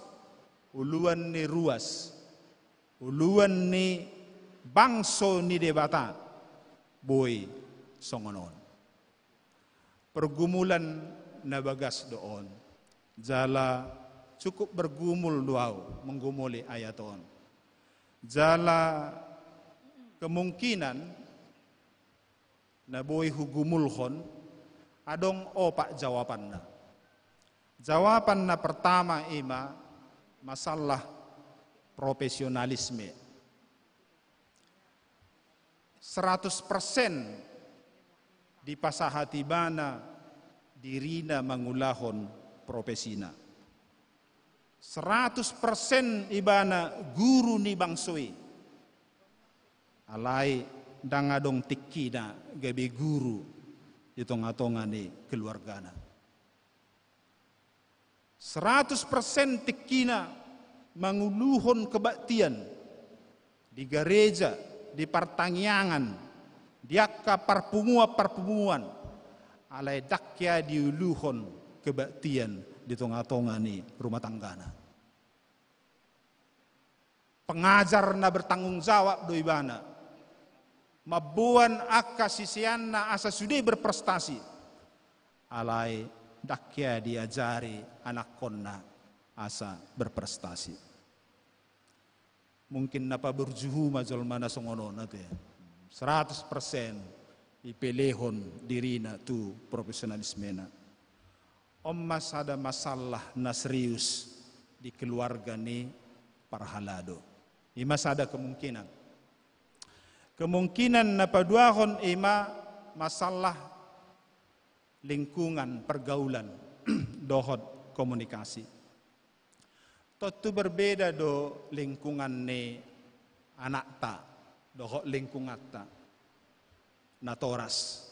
Speaker 2: uluan ni ruas, uluan ni bangso ni debata, boy songonon. Pergumulan na bagas doon, jala cukup bergumul duau menggumuli ayaton, jala kemungkinan na boy hugumulhon adong opak jawaban na. Jawaban na pertama ima masalah profesionalisme. 100% di pasahatibana dirina mangulahon profesina. 100% ibana guru ni bangsoi. Alai dangadong tikina gabi guru di tonga-tonga ni keluargana. 100% tikina manguluhon kebaktian di gereja, di pertangyangan, di akka parpumuan alai dakya diuluhon kebaktian di tonga-tonga ni rumah tanggana. Pengajar na bertanggung jawab do ibana mabuan akka sisian na asa sudah berprestasi alai dakya diajari anak konna asa berprestasi mungkin napa berjuhu majol mana songono nate 100% ipelehon dirina tu profesionalismena ommas ada masalah na serius di keluarga ni parhalado imas ada kemungkinan na paduahon ima masalah lingkungan pergaulan dohot komunikasi. Tentu berbeda do lingkungan ni anak ta dohot lingkungan ta natoras.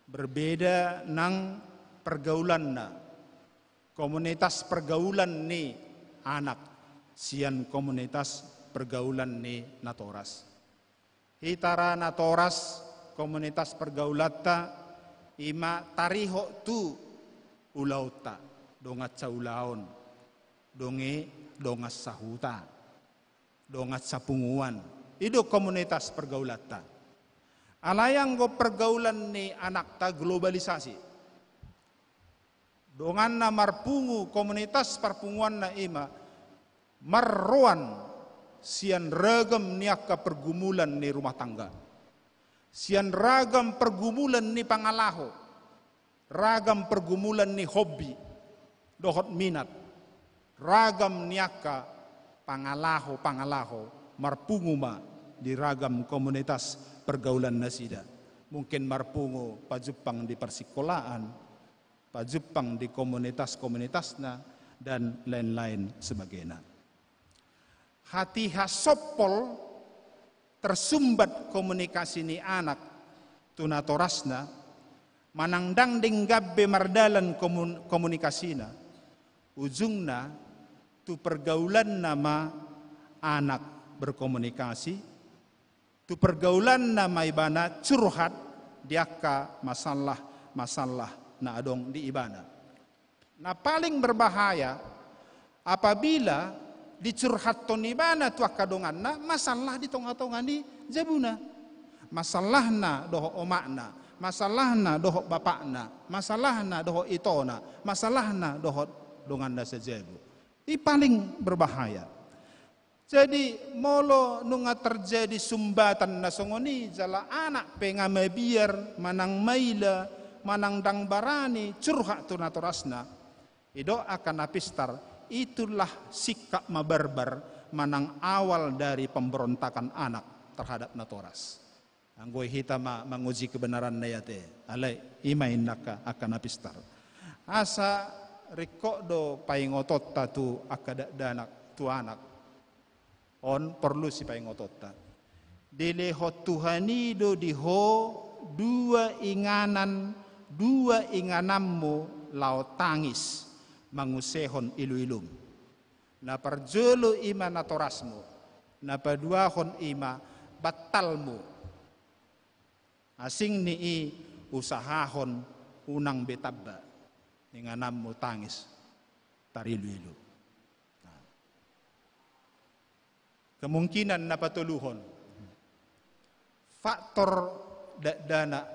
Speaker 2: Berbeda nang pergaulan na komunitas pergaulan ni anak sian komunitas pergaulan ni natoras. Hitara natoras komunitas pergaulata ima tariho tu ulauta dongat saulaon donge dongas sahuta dongat sapunguan. Ido komunitas pergaulata. Alayang go pergaulan ni anak ta globalisasi. Dongan na marpungu komunitas perpunguan na ima marruan sian ragam niaka pergumulan ni rumah tangga. Sian ragam pergumulan ni pangalaho. Ragam pergumulan ni hobi. Dohot minat. Ragam niaka pangalaho marpungu ma di ragam komunitas pergaulan nasida. Mungkin marpungu pa Jepang di persikolaan, pa Jepang di komunitas-komunitasna, dan lain-lain sebagainya. Hati hasopol tersumbat komunikasi ni anak tunatorasna, manangdang dinggabe mardalan komunikasina, ujungna tu pergaulan nama anak berkomunikasi, tu pergaulan nama ibana curhat diaka masalah na adong di ibana. Nah paling berbahaya apabila dicurhat ton ibana tu akadongan na masalah di tonga-tongan di jabuna. Masalahna doho omakna, masalahna doho bapakna, masalahna doho itona, masalahna doho dongan da sejebu. Ini paling berbahaya. Jadi molo nunga terjadi sumbatan nasongoni jala anak pengame biar manang maila manang dang barani curhat tunatorasna ido akan apistar. Itulah sikap mabarbar manang awal dari pemberontakan anak terhadap natoras. Anggoy hita menguji kebenaran nayate alai imain naka akan apistar. Asa rikodo paingotot tu akada danak tu anak on perlu si paingotot. Dilehot Tuhani do diho dua inganammu lau tangis mangusehon ilu-ilum. Na parjolo ima natorasmu, na paduahon ima batalmu. Asing ni usahahon unang betabba, ninganammu tangis tarilu-ilu. Kemungkinan na patuluhon, faktor dana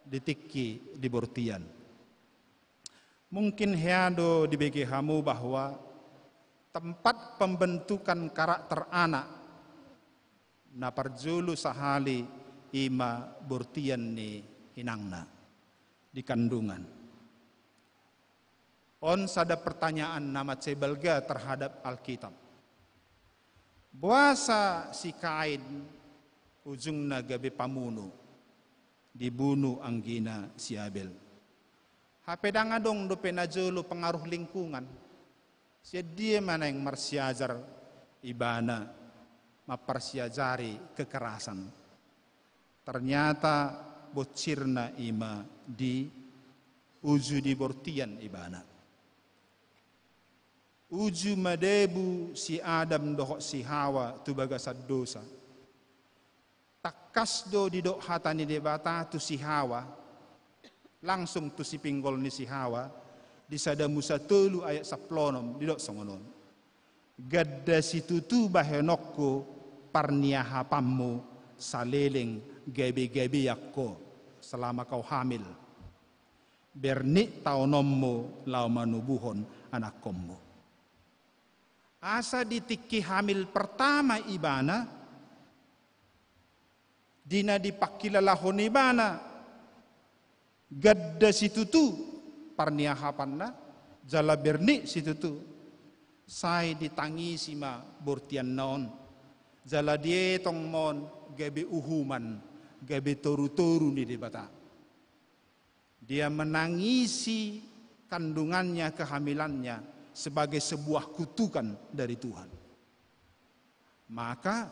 Speaker 2: ditikki di bortian. Mungkin heado dibagi hamu bahwa tempat pembentukan karakter anak na parjulu sahali ima bortian ni inangna di kandungan. On sada pertanyaan nama cebalga terhadap Alkitab. Buasa si Kain ujungna gabe pamuno dibunuh anggina si Abel. Hapedanga dong do penajolo pengaruh lingkungan. Sia dia mana yang marsiajar ibana maparsiajari kekerasan. Ternyata bocirna ima di uju di bortian ibana. Uju madebu si Adam dohok si Hawa tu bagasad dosa. Takas do di dok hatani debata tu si Hawa. Langsung tu si pinggol ni si Hawa di sada Musa telu ayat 10 di dok songonon. Gadda si tutu bahenokku parniaha pammu saleleng gabi-gabi yakko selama kau hamil. Bernik taunommu lau manubuhon anak kommu. Asa ditikki hamil pertama ibana dina dipakilalahon ibana gadda situtu parniahapanna jala berni situtu sai ditangisi ma bortian naon jala dietong mon gabe uhuman gabe toru-toru di debata. Dia menangisi kandungannya, kehamilannya sebagai sebuah kutukan dari Tuhan. Maka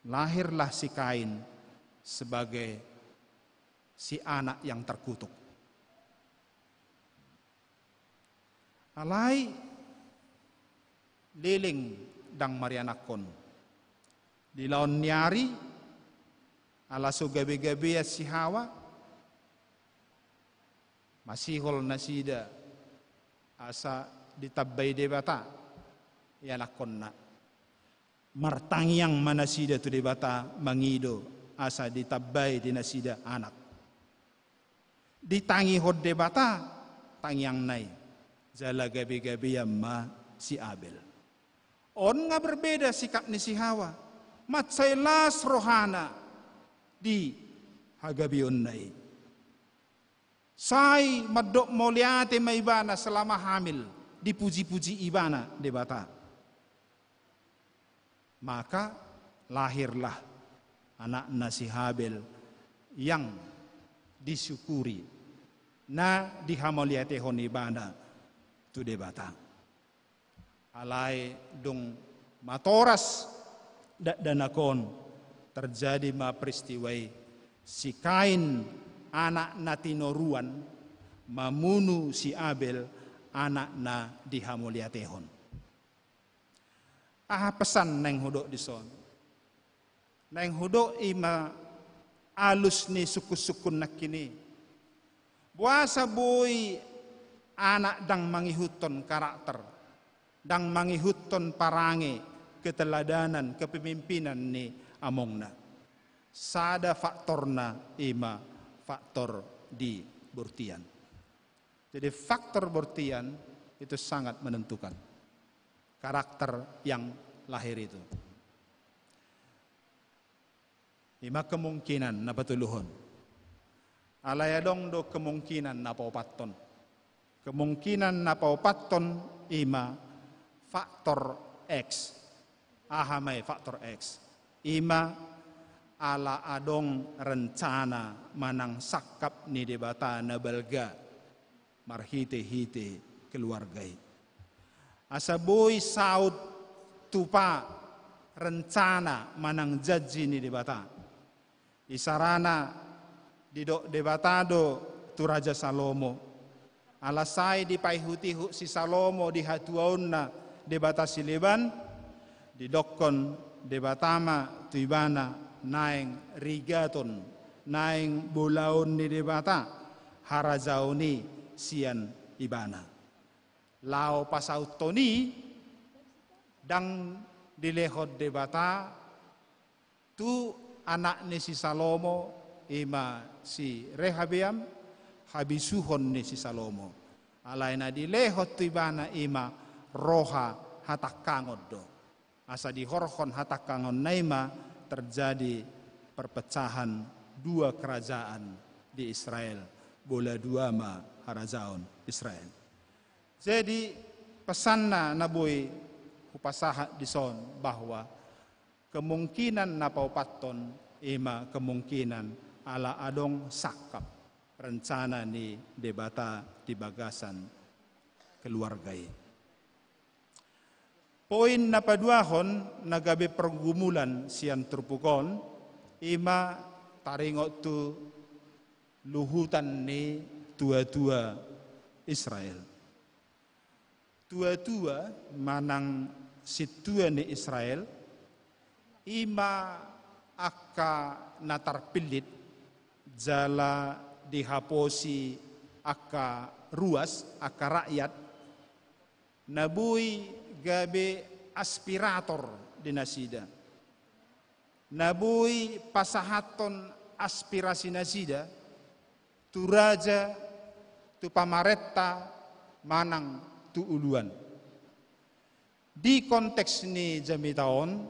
Speaker 2: lahirlah si Kain sebagai si anak yang terkutuk. Alai liling dang marianakon di laon nyari ala so gabi-gabi si Hawa masihol nasida asa ditabbay debata yanakon na martangyang manasida tu debata mangido asa ditabay dinasida anak. Ditangi hod debata tangyang nai jala gabi-gabi ma si Abel. On nga berbeda sikap ni si Hawa. Matsailas rohana di hagabion nai. Sai madok moliate maibana selama hamil dipuji-puji ibana debata. Maka lahirlah anak nasi Habel yang disyukuri na dihamoliate hon ibana tu debata. Alai dong matoras danakon terjadi ma peristiwai si Kain anak na tinoruan mamunu si Abel anak na dihamoliatehon. Pesan neng hudok dison. Neng hudok ima alus ni suku-sukun nak kini. Buasa boy anak dang mangihuton karakter, dang mangihuton parange keteladanan kepemimpinan ni amongna. Sada faktorna ima faktor di Bortian. Jadi faktor Bortian itu sangat menentukan karakter yang lahir itu. Ima kemungkinan na patuluhon. Alayadong do kemungkinan na paupaton. Kemungkinan na paupaton ima faktor X. Ahamay faktor X. Ima ala adong rencana manang sakap ni debata na balga marhite-hite keluargai. Asaboy saud tupa rencana manang janji ni debata. Isarana didok debatado tu Raja Salomo. Alasai dipaihuti si Salomo di hatuauna debata sileban. Didokon debatama tu ibana naeng rigaton. Naeng bolaon ni debata. Harazaoni sian ibana. Lao pasautoni dang dilehot debata tu anak ni si Salomo ima si Rehabeam habisuhon ni si Salomo. Alaina dilehot tu ibana ima roha hatakangod do. Asa dihorhon hatakangon naima terjadi perpecahan dua kerajaan di Israel. Bola dua ma harazaon Israel. Jadi pesanna naboy upasaha dison bahwa kemungkinan napaupaton ima kemungkinan ala adong sakap rencana ni debata di bagasan keluargai. Poin napaduahon nagabe pergumulan sian terpukon ima taringot tu luhutan ni tua-tua Israel. Tua-tua manang situa ni Israel ima aka natar pilit jala dihaposi aka ruas aka rakyat nabui gabe aspirator dinasida nabui pasahaton aspirasi nasida tu raja tu pamaretta manang tu uluan. Di konteks ni jami taon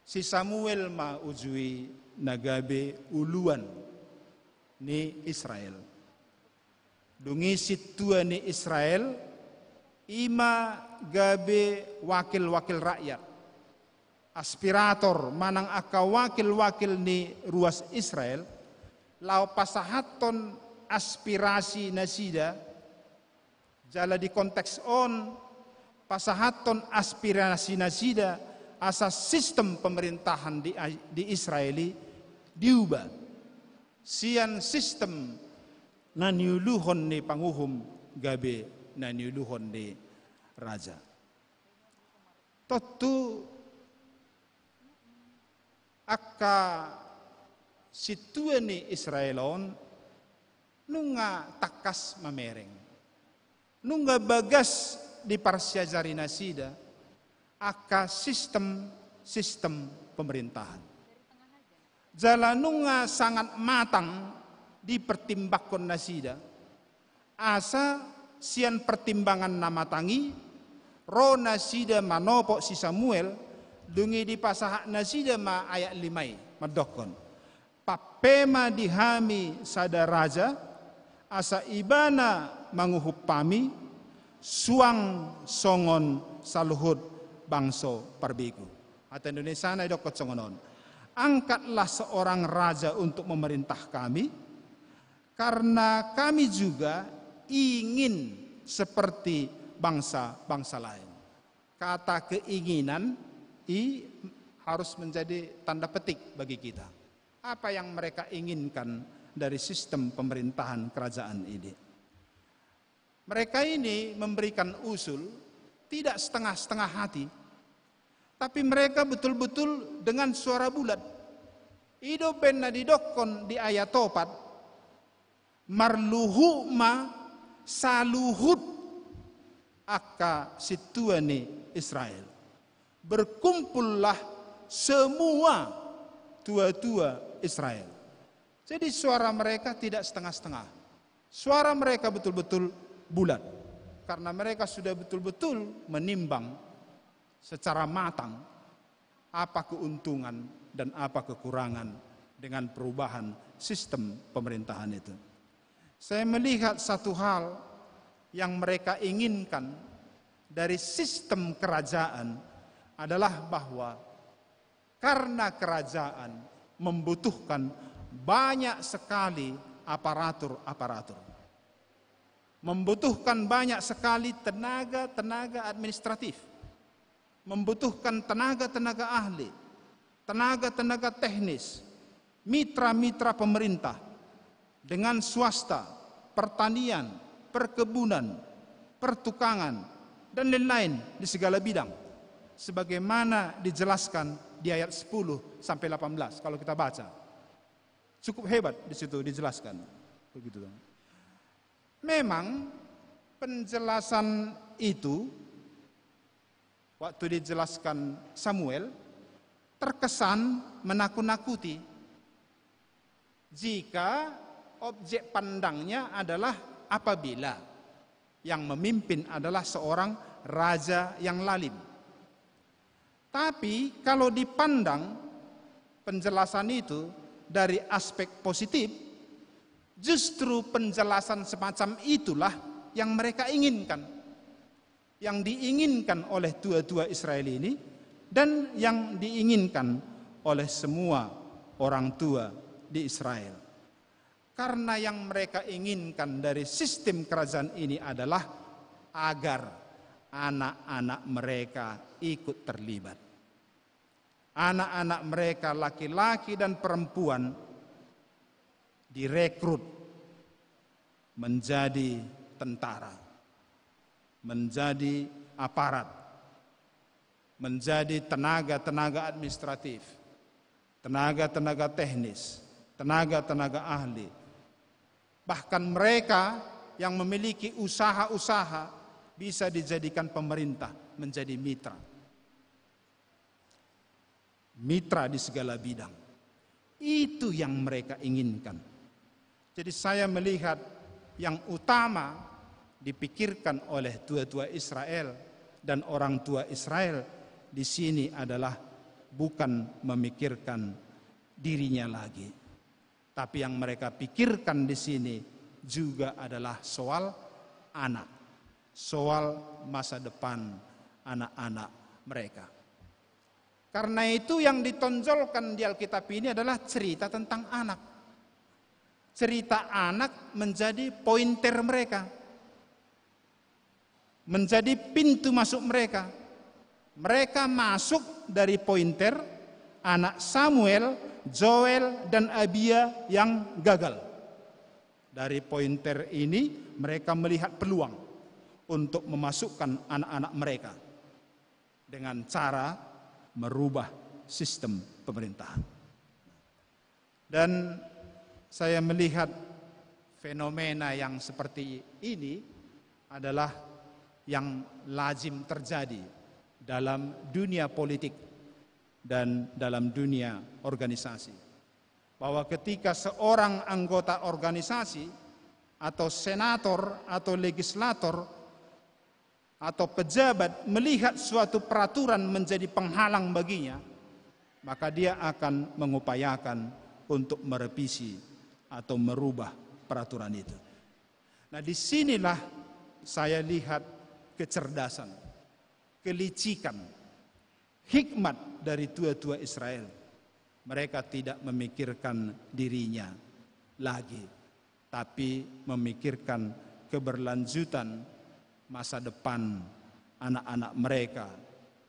Speaker 2: si Samuel ma ujui nagabe uluan ni Israel. Dungi situa ni Israel ima gabe wakil-wakil rakyat. Aspirator manang aka wakil-wakil ni ruas Israel lau pasahaton aspirasi nasida jala di konteks on pasahaton aspirasi nasida asa sistem pemerintahan di Israeli diubah. Sian sistem naniuluhon ni panguhum gabe naniuluhon ni raja. Tentu aka situa ni Israelon nunga takas mamereng. Nungga bagas di parsiajari nasida aka sistem sistem pemerintahan. Jalanunga sangat matang dipertimbangkan nasida. Asa sian pertimbangan nama tangi, ro nasida manopo si Samuel, dungi di pasahak nasida ma ayat 5 madokon. Papema dihami sada raja, asa ibana manguhup pami, suang songon saluhut bangso perbiku. Atau Indonesia na idokot songonon. Angkatlah seorang raja untuk memerintah kami, karena kami juga ingin seperti bangsa-bangsa lain. Kata keinginan harus menjadi tanda petik bagi kita. Apa yang mereka inginkan dari sistem pemerintahan kerajaan ini? Mereka ini memberikan usul tidak setengah-setengah hati, tapi mereka betul-betul dengan suara bulat. Ido penna didokon di ayat 4, marluhu ma saluhut akka situani Israel. Berkumpullah semua tua-tua Israel. Jadi suara mereka tidak setengah-setengah. Suara mereka betul-betul bulat. Karena mereka sudah betul-betul menimbang secara matang apa keuntungan dan apa kekurangan dengan perubahan sistem pemerintahan itu. Saya melihat satu hal yang mereka inginkan dari sistem kerajaan adalah bahwa karena kerajaan membutuhkan banyak sekali aparatur-aparatur. Membutuhkan banyak sekali tenaga-tenaga administratif. Membutuhkan tenaga-tenaga ahli, tenaga-tenaga teknis, mitra-mitra pemerintah dengan swasta, pertanian, perkebunan, pertukangan, dan lain-lain di segala bidang. Sebagaimana dijelaskan di ayat 10 sampai 18 kalau kita baca. Cukup hebat di situ dijelaskan. Begitu. Memang penjelasan itu waktu dijelaskan Samuel terkesan menakut-nakuti jika objek pandangnya adalah apabila yang memimpin adalah seorang raja yang lalim. Tapi kalau dipandang penjelasan itu dari aspek positif, justru penjelasan semacam itulah yang mereka inginkan. Yang diinginkan oleh tua-tua Israel ini dan yang diinginkan oleh semua orang tua di Israel. Karena yang mereka inginkan dari sistem kerajaan ini adalah agar anak-anak mereka ikut terlibat. Anak-anak mereka laki-laki dan perempuan direkrut menjadi tentara, menjadi aparat, menjadi tenaga-tenaga administratif, tenaga-tenaga teknis, tenaga-tenaga ahli. Bahkan mereka yang memiliki usaha-usaha bisa dijadikan pemerintah menjadi mitra. Mitra di segala bidang. Itu yang mereka inginkan. Jadi saya melihat yang utama dipikirkan oleh tua-tua Israel dan orang tua Israel di sini adalah bukan memikirkan dirinya lagi. Tapi yang mereka pikirkan di sini juga adalah soal anak, soal masa depan anak-anak mereka. Karena itu yang ditonjolkan di Alkitab ini adalah cerita tentang anak. Cerita anak menjadi pointer mereka. Menjadi pintu masuk mereka. Mereka masuk dari pointer anak Samuel, Joel, dan Abia yang gagal. Dari pointer ini mereka melihat peluang untuk memasukkan anak-anak mereka dengan cara merubah sistem pemerintahan. Dan saya melihat fenomena yang seperti ini adalah yang lazim terjadi dalam dunia politik dan dalam dunia organisasi. Bahwa ketika seorang anggota organisasi atau senator atau legislator atau pejabat melihat suatu peraturan menjadi penghalang baginya, maka dia akan mengupayakan untuk merevisi atau merubah peraturan itu. Nah, disinilah saya lihat kecerdasan, kelicikan, hikmat dari tua-tua Israel. Mereka tidak memikirkan dirinya lagi, tapi memikirkan keberlanjutan masa depan anak-anak mereka,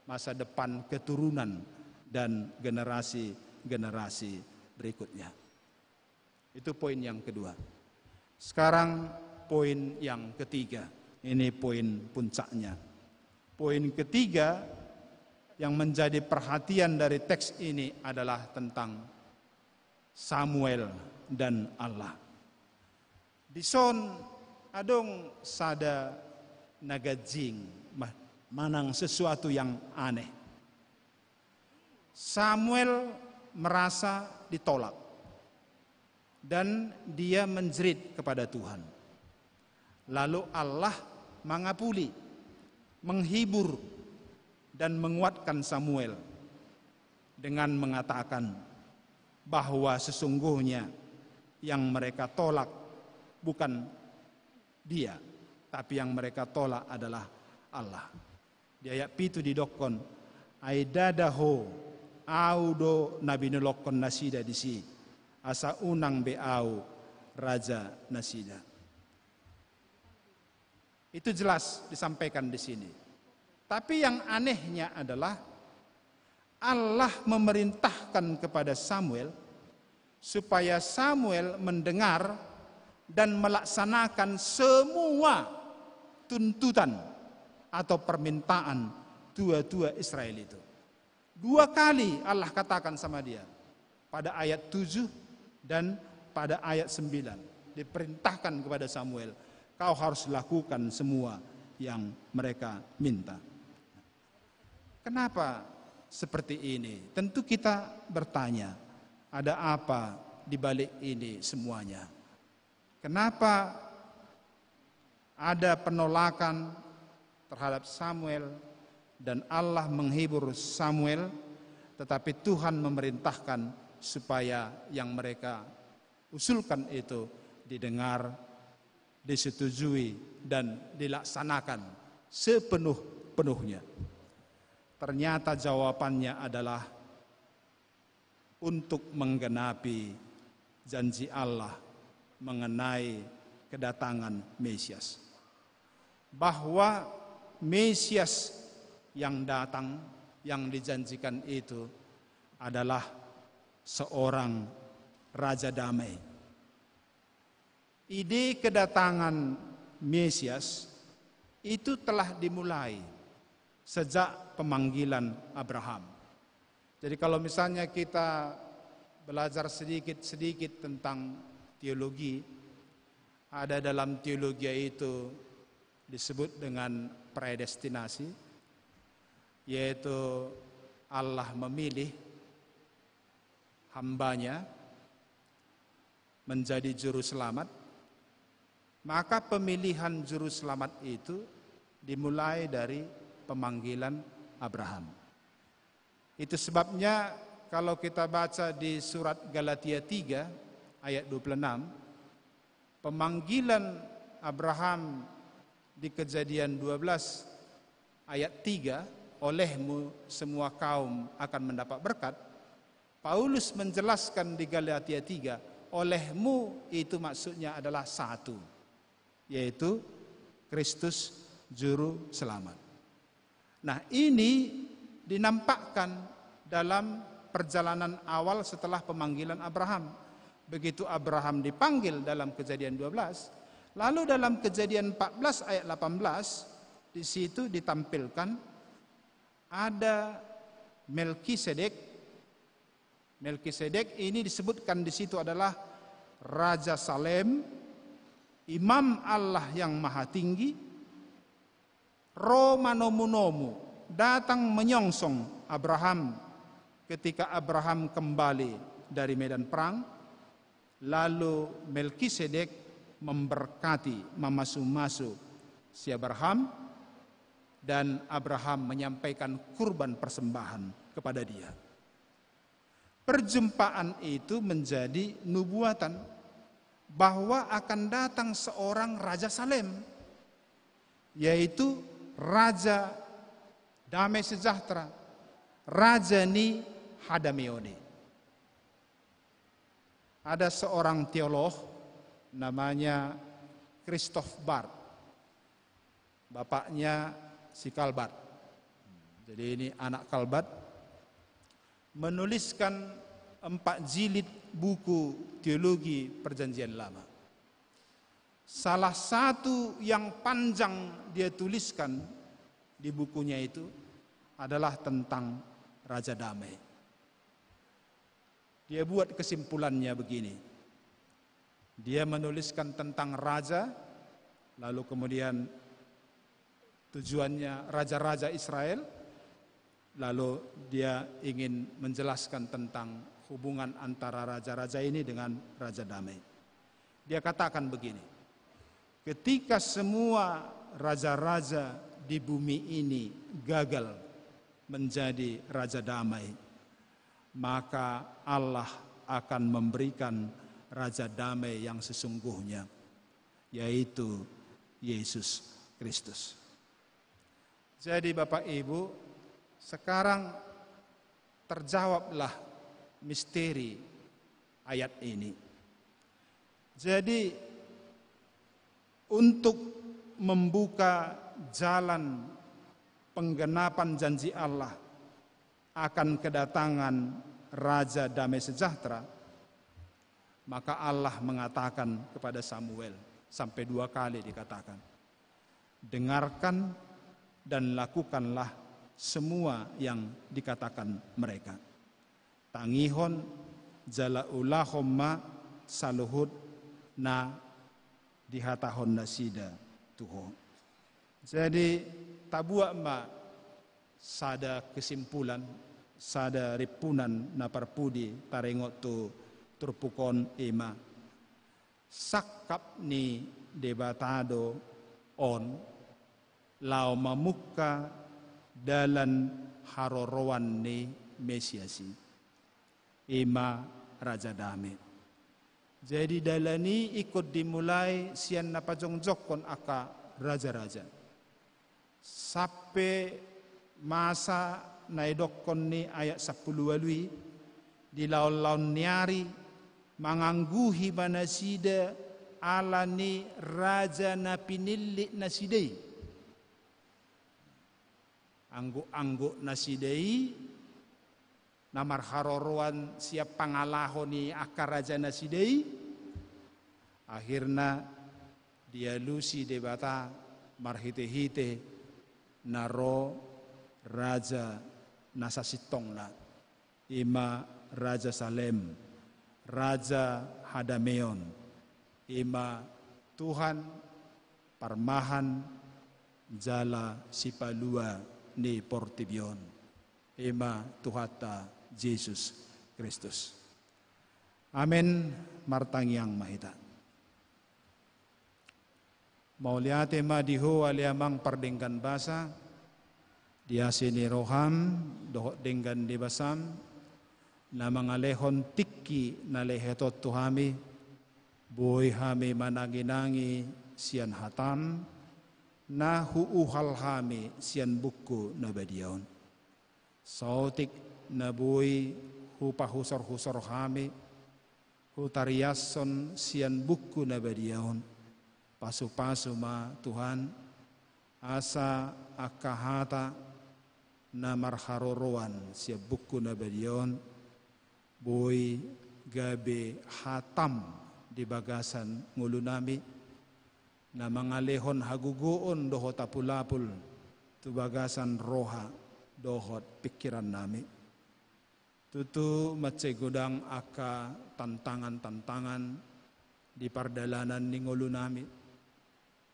Speaker 2: masa depan keturunan dan generasi-generasi berikutnya. Itu poin yang kedua. Sekarang poin yang ketiga. Ini poin puncaknya. Poin ketiga yang menjadi perhatian dari teks ini adalah tentang Samuel dan Allah. Dison adong sada nagajing manang sesuatu yang aneh. Samuel merasa ditolak dan dia menjerit kepada Tuhan. Lalu Allah mengabuli, menghibur dan menguatkan Samuel dengan mengatakan bahwa sesungguhnya yang mereka tolak bukan dia, tapi yang mereka tolak adalah Allah. Di ayat 7 didokon, aidadaho audo nabi nelokon nasida disi, asa unang beau raja nasida. Itu jelas disampaikan di sini. Tapi yang anehnya adalah Allah memerintahkan kepada Samuel supaya Samuel mendengar dan melaksanakan semua tuntutan atau permintaan tua-tua Israel itu. 2 kali Allah katakan sama dia. Pada ayat 7 dan pada ayat 9. Diperintahkan kepada Samuel, kau harus lakukan semua yang mereka minta. Kenapa seperti ini? Tentu kita bertanya, ada apa di balik ini semuanya? Kenapa ada penolakan terhadap Samuel dan Allah menghibur Samuel, tetapi Tuhan memerintahkan supaya yang mereka usulkan itu didengar, disetujui dan dilaksanakan sepenuh-penuhnya. Ternyata jawabannya adalah untuk menggenapi janji Allah mengenai kedatangan Mesias. Bahwa Mesias yang datang, yang dijanjikan itu adalah seorang Raja Damai. Ide kedatangan Mesias itu telah dimulai sejak pemanggilan Abraham. Jadi kalau misalnya kita belajar sedikit-sedikit tentang teologi, ada dalam teologi itu disebut dengan predestinasi, yaitu Allah memilih hambanya menjadi juru selamat. Maka pemilihan juru selamat itu dimulai dari pemanggilan Abraham. Itu sebabnya kalau kita baca di surat Galatia 3 ayat 26, pemanggilan Abraham di Kejadian 12 ayat 3, olehmu semua kaum akan mendapat berkat. Paulus menjelaskan di Galatia 3, olehmu itu maksudnya adalah satu, yaitu Kristus juru selamat. Nah, ini dinampakkan dalam perjalanan awal setelah pemanggilan Abraham. Begitu Abraham dipanggil dalam Kejadian 12, lalu dalam Kejadian 14 ayat 18, di situ ditampilkan ada Melkisedek. Melkisedek ini disebutkan di situ adalah Raja Salem, Imam Allah yang Maha Tinggi, Roh manomu-nomu datang menyongsong Abraham ketika Abraham kembali dari medan perang, lalu Melkisedek memberkati mamasu-masu si Abraham, dan Abraham menyampaikan kurban persembahan kepada dia. Perjumpaan itu menjadi nubuatan bahwa akan datang seorang Raja Salem, yaitu Raja Damai Sejahtera, Raja Ni Hadameone. Ada seorang teolog namanya Christoph Barth, bapaknya si Calvert. Jadi ini anak Calvert, menuliskan 4 jilid buku teologi Perjanjian Lama. Salah satu yang panjang dia tuliskan di bukunya itu adalah tentang Raja Damai. Dia buat kesimpulannya begini. Dia menuliskan tentang raja, lalu kemudian tujuannya raja-raja Israel, lalu dia ingin menjelaskan tentang hubungan antara raja-raja ini dengan Raja Damai. Dia katakan begini, ketika semua raja-raja di bumi ini gagal menjadi Raja Damai, maka Allah akan memberikan Raja Damai yang sesungguhnya, yaitu Yesus Kristus. Jadi Bapak Ibu, sekarang terjawablah misteri ayat ini. Jadi untuk membuka jalan penggenapan janji Allah akan kedatangan Raja Damai Sejahtera, maka Allah mengatakan kepada Samuel, sampai 2 kali dikatakan, dengarkan dan lakukanlah semua yang dikatakan mereka. Tangihon jalaulahomma saluhud na dihatahon nasida tuho. Jadi tabua ma sada kesimpulan, sada ripunan na parpudi tarengot tu turpukon ema. Sakap ni debatado on lau mamukka dalan harorowan ni Mesiasi ema Raja Damai. Jadi dalani ikut dimulai sian napajongjokon aka raja-raja sampai masa naidokon ni ayat 10 walui di laun-laun niari mangangguhi manasida ala ni raja na pinili nasidei. Anggo-anggo nasidei namar haroroan siap pangalaho ni akar raja nasidei. Akhirna dia lusi debata marhite-hite naro raja nasasitongna ima Raja Salem, Raja Hadameon, ima Tuhan parmahan jala sipalua ni portibion, ima Tuhata Yesus Kristus. Amin. Martangyang mahita. Mauliate madiho aliamang pardenggan basa, dia sini roham dohot denggan di basam, na mga lehon tikki na lehetot tuhami, boy hami mananginangi sian hatam, na huuhal hami sian buku na badiyon. Sautik na boy hupahusor-husor hami, hutariason sian buku na badiyon. Pasu-pasu ma Tuhan, asa akahata na marharoroan siya buku na badiyon, boy gabe hatam di bagasan ngulu nami, na mga lehon hagugoon dohot apulapul, tu bagasan roha dohot pikiran nami. Tutu matsegudang aka tantangan-tantangan di pardalanan ni ngulu nami.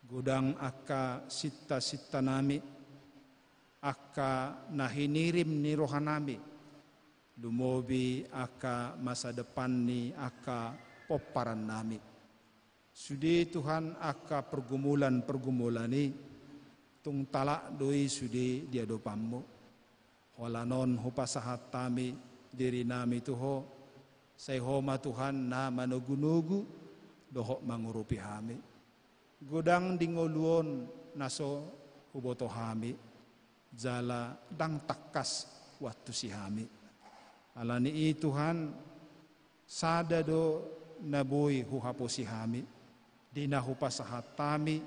Speaker 2: Gudang aka sita-sita nami, aka nahinirim ni rohanami, lumobi aka masa depan ni aka poparan nami. Sudi Tuhan aka pergumulan ni tung talak doi sudi dia dopammu. Holanon hupasahat tami diri nami tuho say homa Tuhan na manugunugu dohok mangurupi hami. Godang dingoluon naso huboto hami jala dang takas waktu si hami. Alani Tuhan sada do naboy huhaposi hami dina hupasahat tami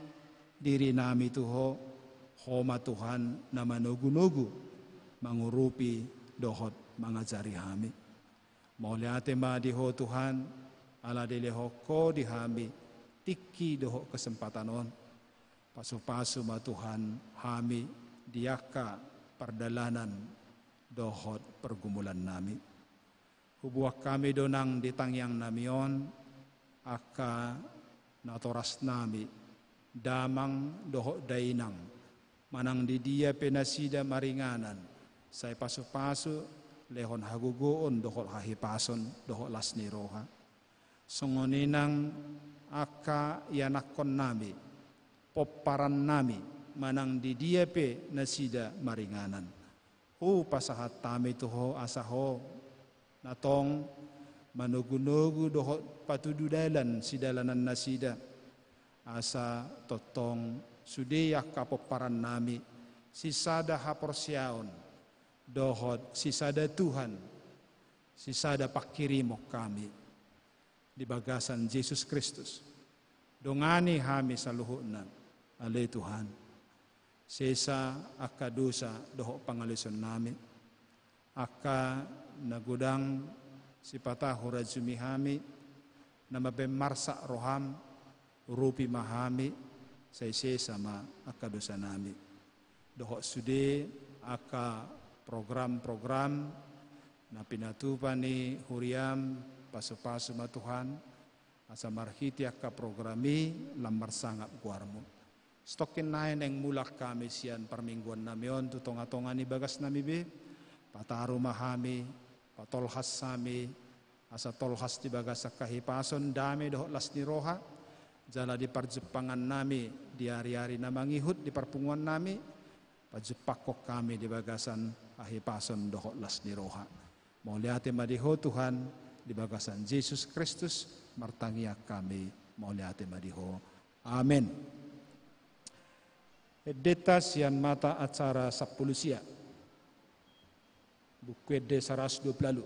Speaker 2: diri nami tuho homa Tuhan na manugunugu mangurupi dohot mangajari hami. Mauliate ma diho Tuhan ala dileho ko dihami tiki doho kesempatan on pasu-pasu ma Tuhan hami diaka perdalanan dohot pergumulan nami. Hubuah kami donang ditangyang namion aka natoras nami damang dohot dainang manang di dia penasida maringanan say pasu-pasu lehon hagugoon dohot hahipason dohot lasni roha. Songoninang aka yanakon nami poparan nami manang di dia pe nasida maringanan. Pasahat tami tuho asaho natong manugunugu dohot patududalan sidalanan nasida asa totong sudiyak kapoparan nami sisada haporsiaon dohot sisada Tuhan sisada pakirimok kami di bagasan Yesus Kristus dongani hami saluhuna ale Tuhan sesa aka dosa dohok pangalison nami aka nagudang sipata hurajumi hami nama bemarsa roham rupi mahami say sesa ma aka dosa nami dohok sude aka program-program na pinatupan ni huriam pasu-pasu ma Tuhan asa marhiti aka programi lamar sangap guarmo. Stokin nain yang mulak kami sian permingguan namion tutonga-tonga ni bagas nami be pataru mahami patolhas sami asa tolhas di bagas kahipason dami dohok las ni roha jala di parjepangan nami di hari-hari na mangihut di perpunguan nami pajepakok kami di bagasan ahipason dohok las ni roha. Mau lihat madiho Tuhan di bagasan Yesus Kristus martangiak kami mau lihat madiho. Amin. Edeta sian mata acara sapulusia buku ede 120 lalu.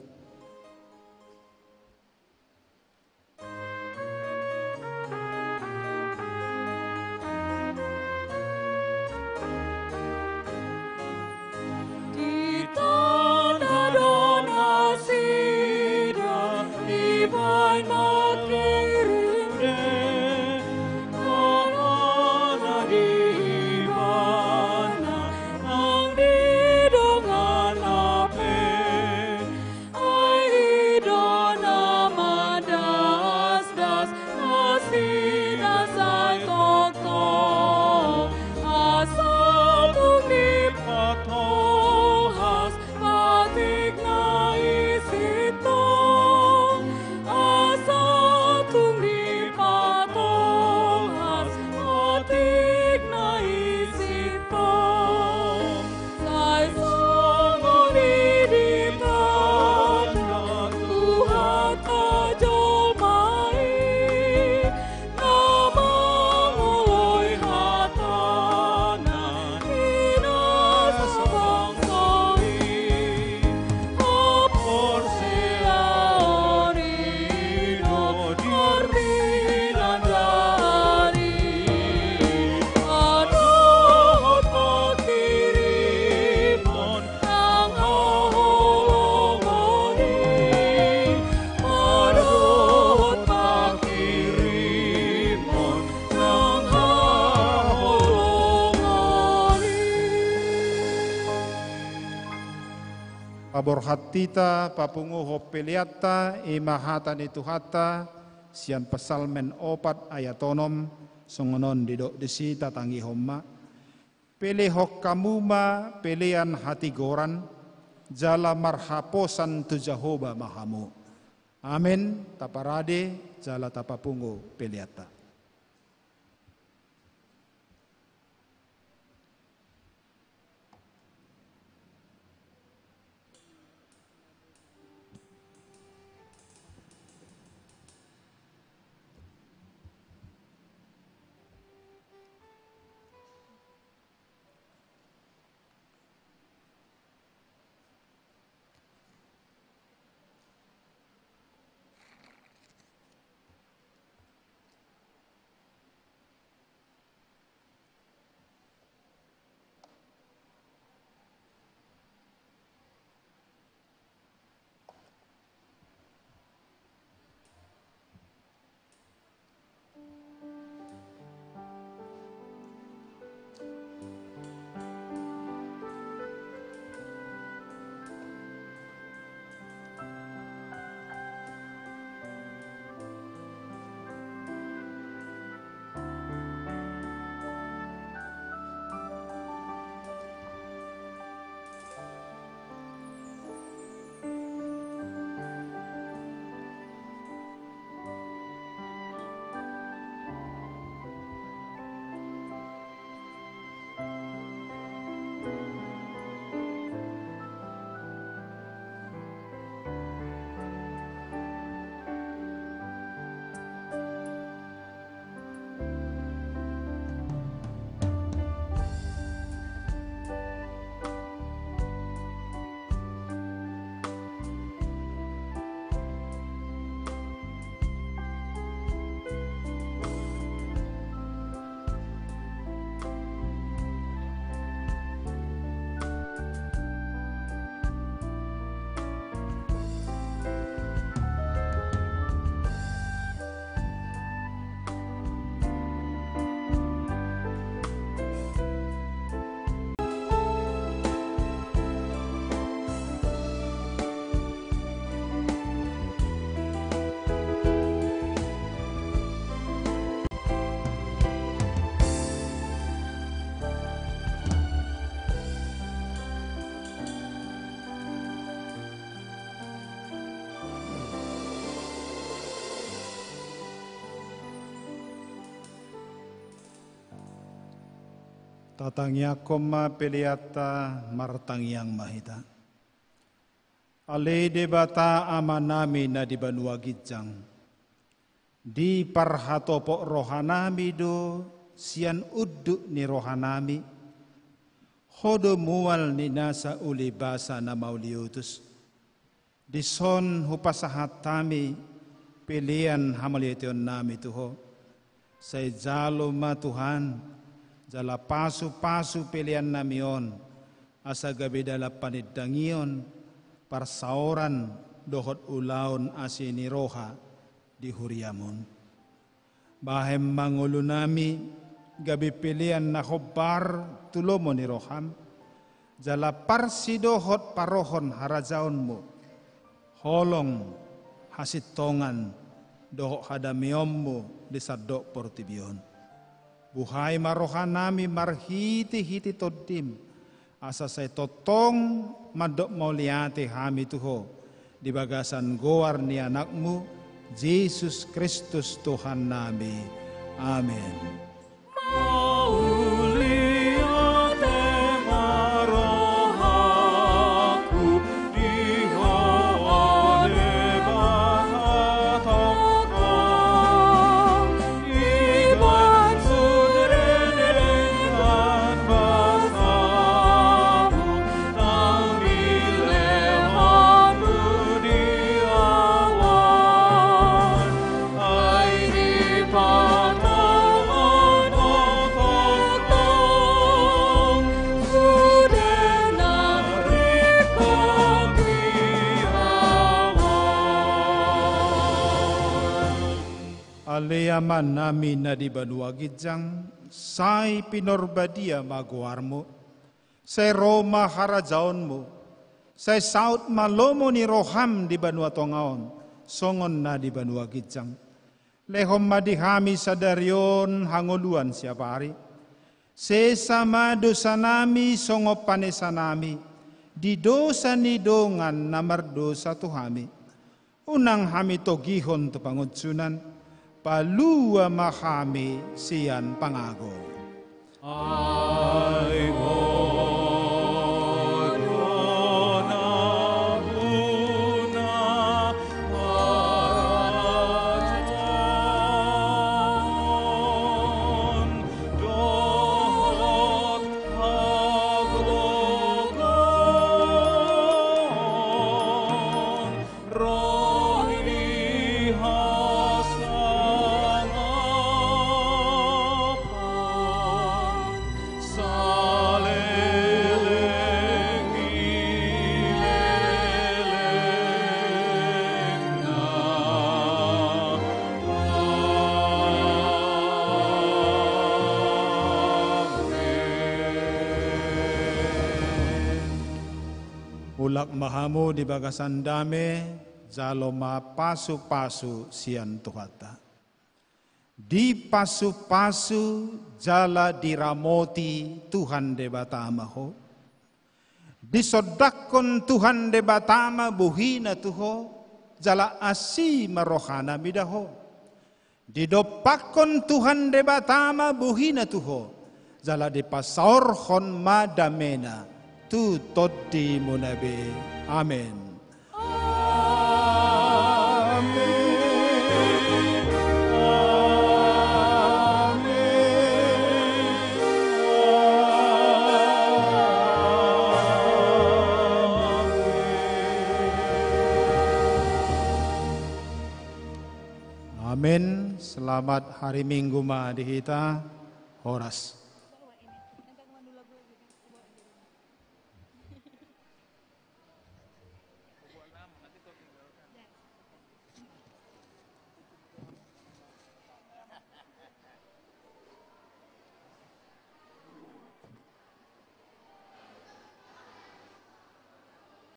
Speaker 2: Paborhatita papungu hopeliata imahata nituhata sian pesalmen opat ayatonom songonon didok desi tatangi homma pelehok kamuma pelean hati goran jala marhaposan tu Jehovah mahamu. Amin. Taparade jala tapapungo peliata. Tatangya koma peliata martangyang mahita. Ale debata amanami na di banua gijang. Di parhatopok rohanami do sian uddu ni rohanami. Hodo mual ni nasa uli basa na mauliutus. Di son hupasahat tami pilihan hamaliation nami tuho. Sa jalo ma Tuhan. Jala pasu-pasu pilihan namion, asa gabi dala paniddangion, parsauran dohot ulaon asini roha di huriamun. Bahem mangulo nami, gabi pilihan na hobar tulomo ni roham, jala parsi dohot parohon harajaonmu, holong hasitongan dohot hadamiommu di sadok portibion. Buhay marohan nami marhiti-hiti todim. Asa say totong madok mauliati hami tuho. Di bagasan goar ni anakmu, Jesus Kristus Tuhan nami. Amin. Aleaman namin na di banua gijang, say pinorbadia maguarmo, say Roma harajaonmo, say saut malomo ni roham di banua tongaon, songon na di banua gijang. Lehom madihami sadarion hangoluan siapari, sesama dosa nami songo panesa nami, di dosa ni dongan namar dosa tu hami. Unang hami togihon tu pangutsunan, palua mahami sian pangago.
Speaker 6: Ay
Speaker 2: Ulak mahamu di bagasan dame, jalo ma pasu-pasu sian tuhata. Di pasu-pasu jala diramoti Tuhan de batama ho. Disodakon Tuhan de batama buhina tuho, jala asi marohana midaho. Didopakon Tuhan de batama buhina tuho, jala dipasaorhon madamena. Tu toti munabe. Amen. Amin. Selamat hari Minggu ma di kita. Horas.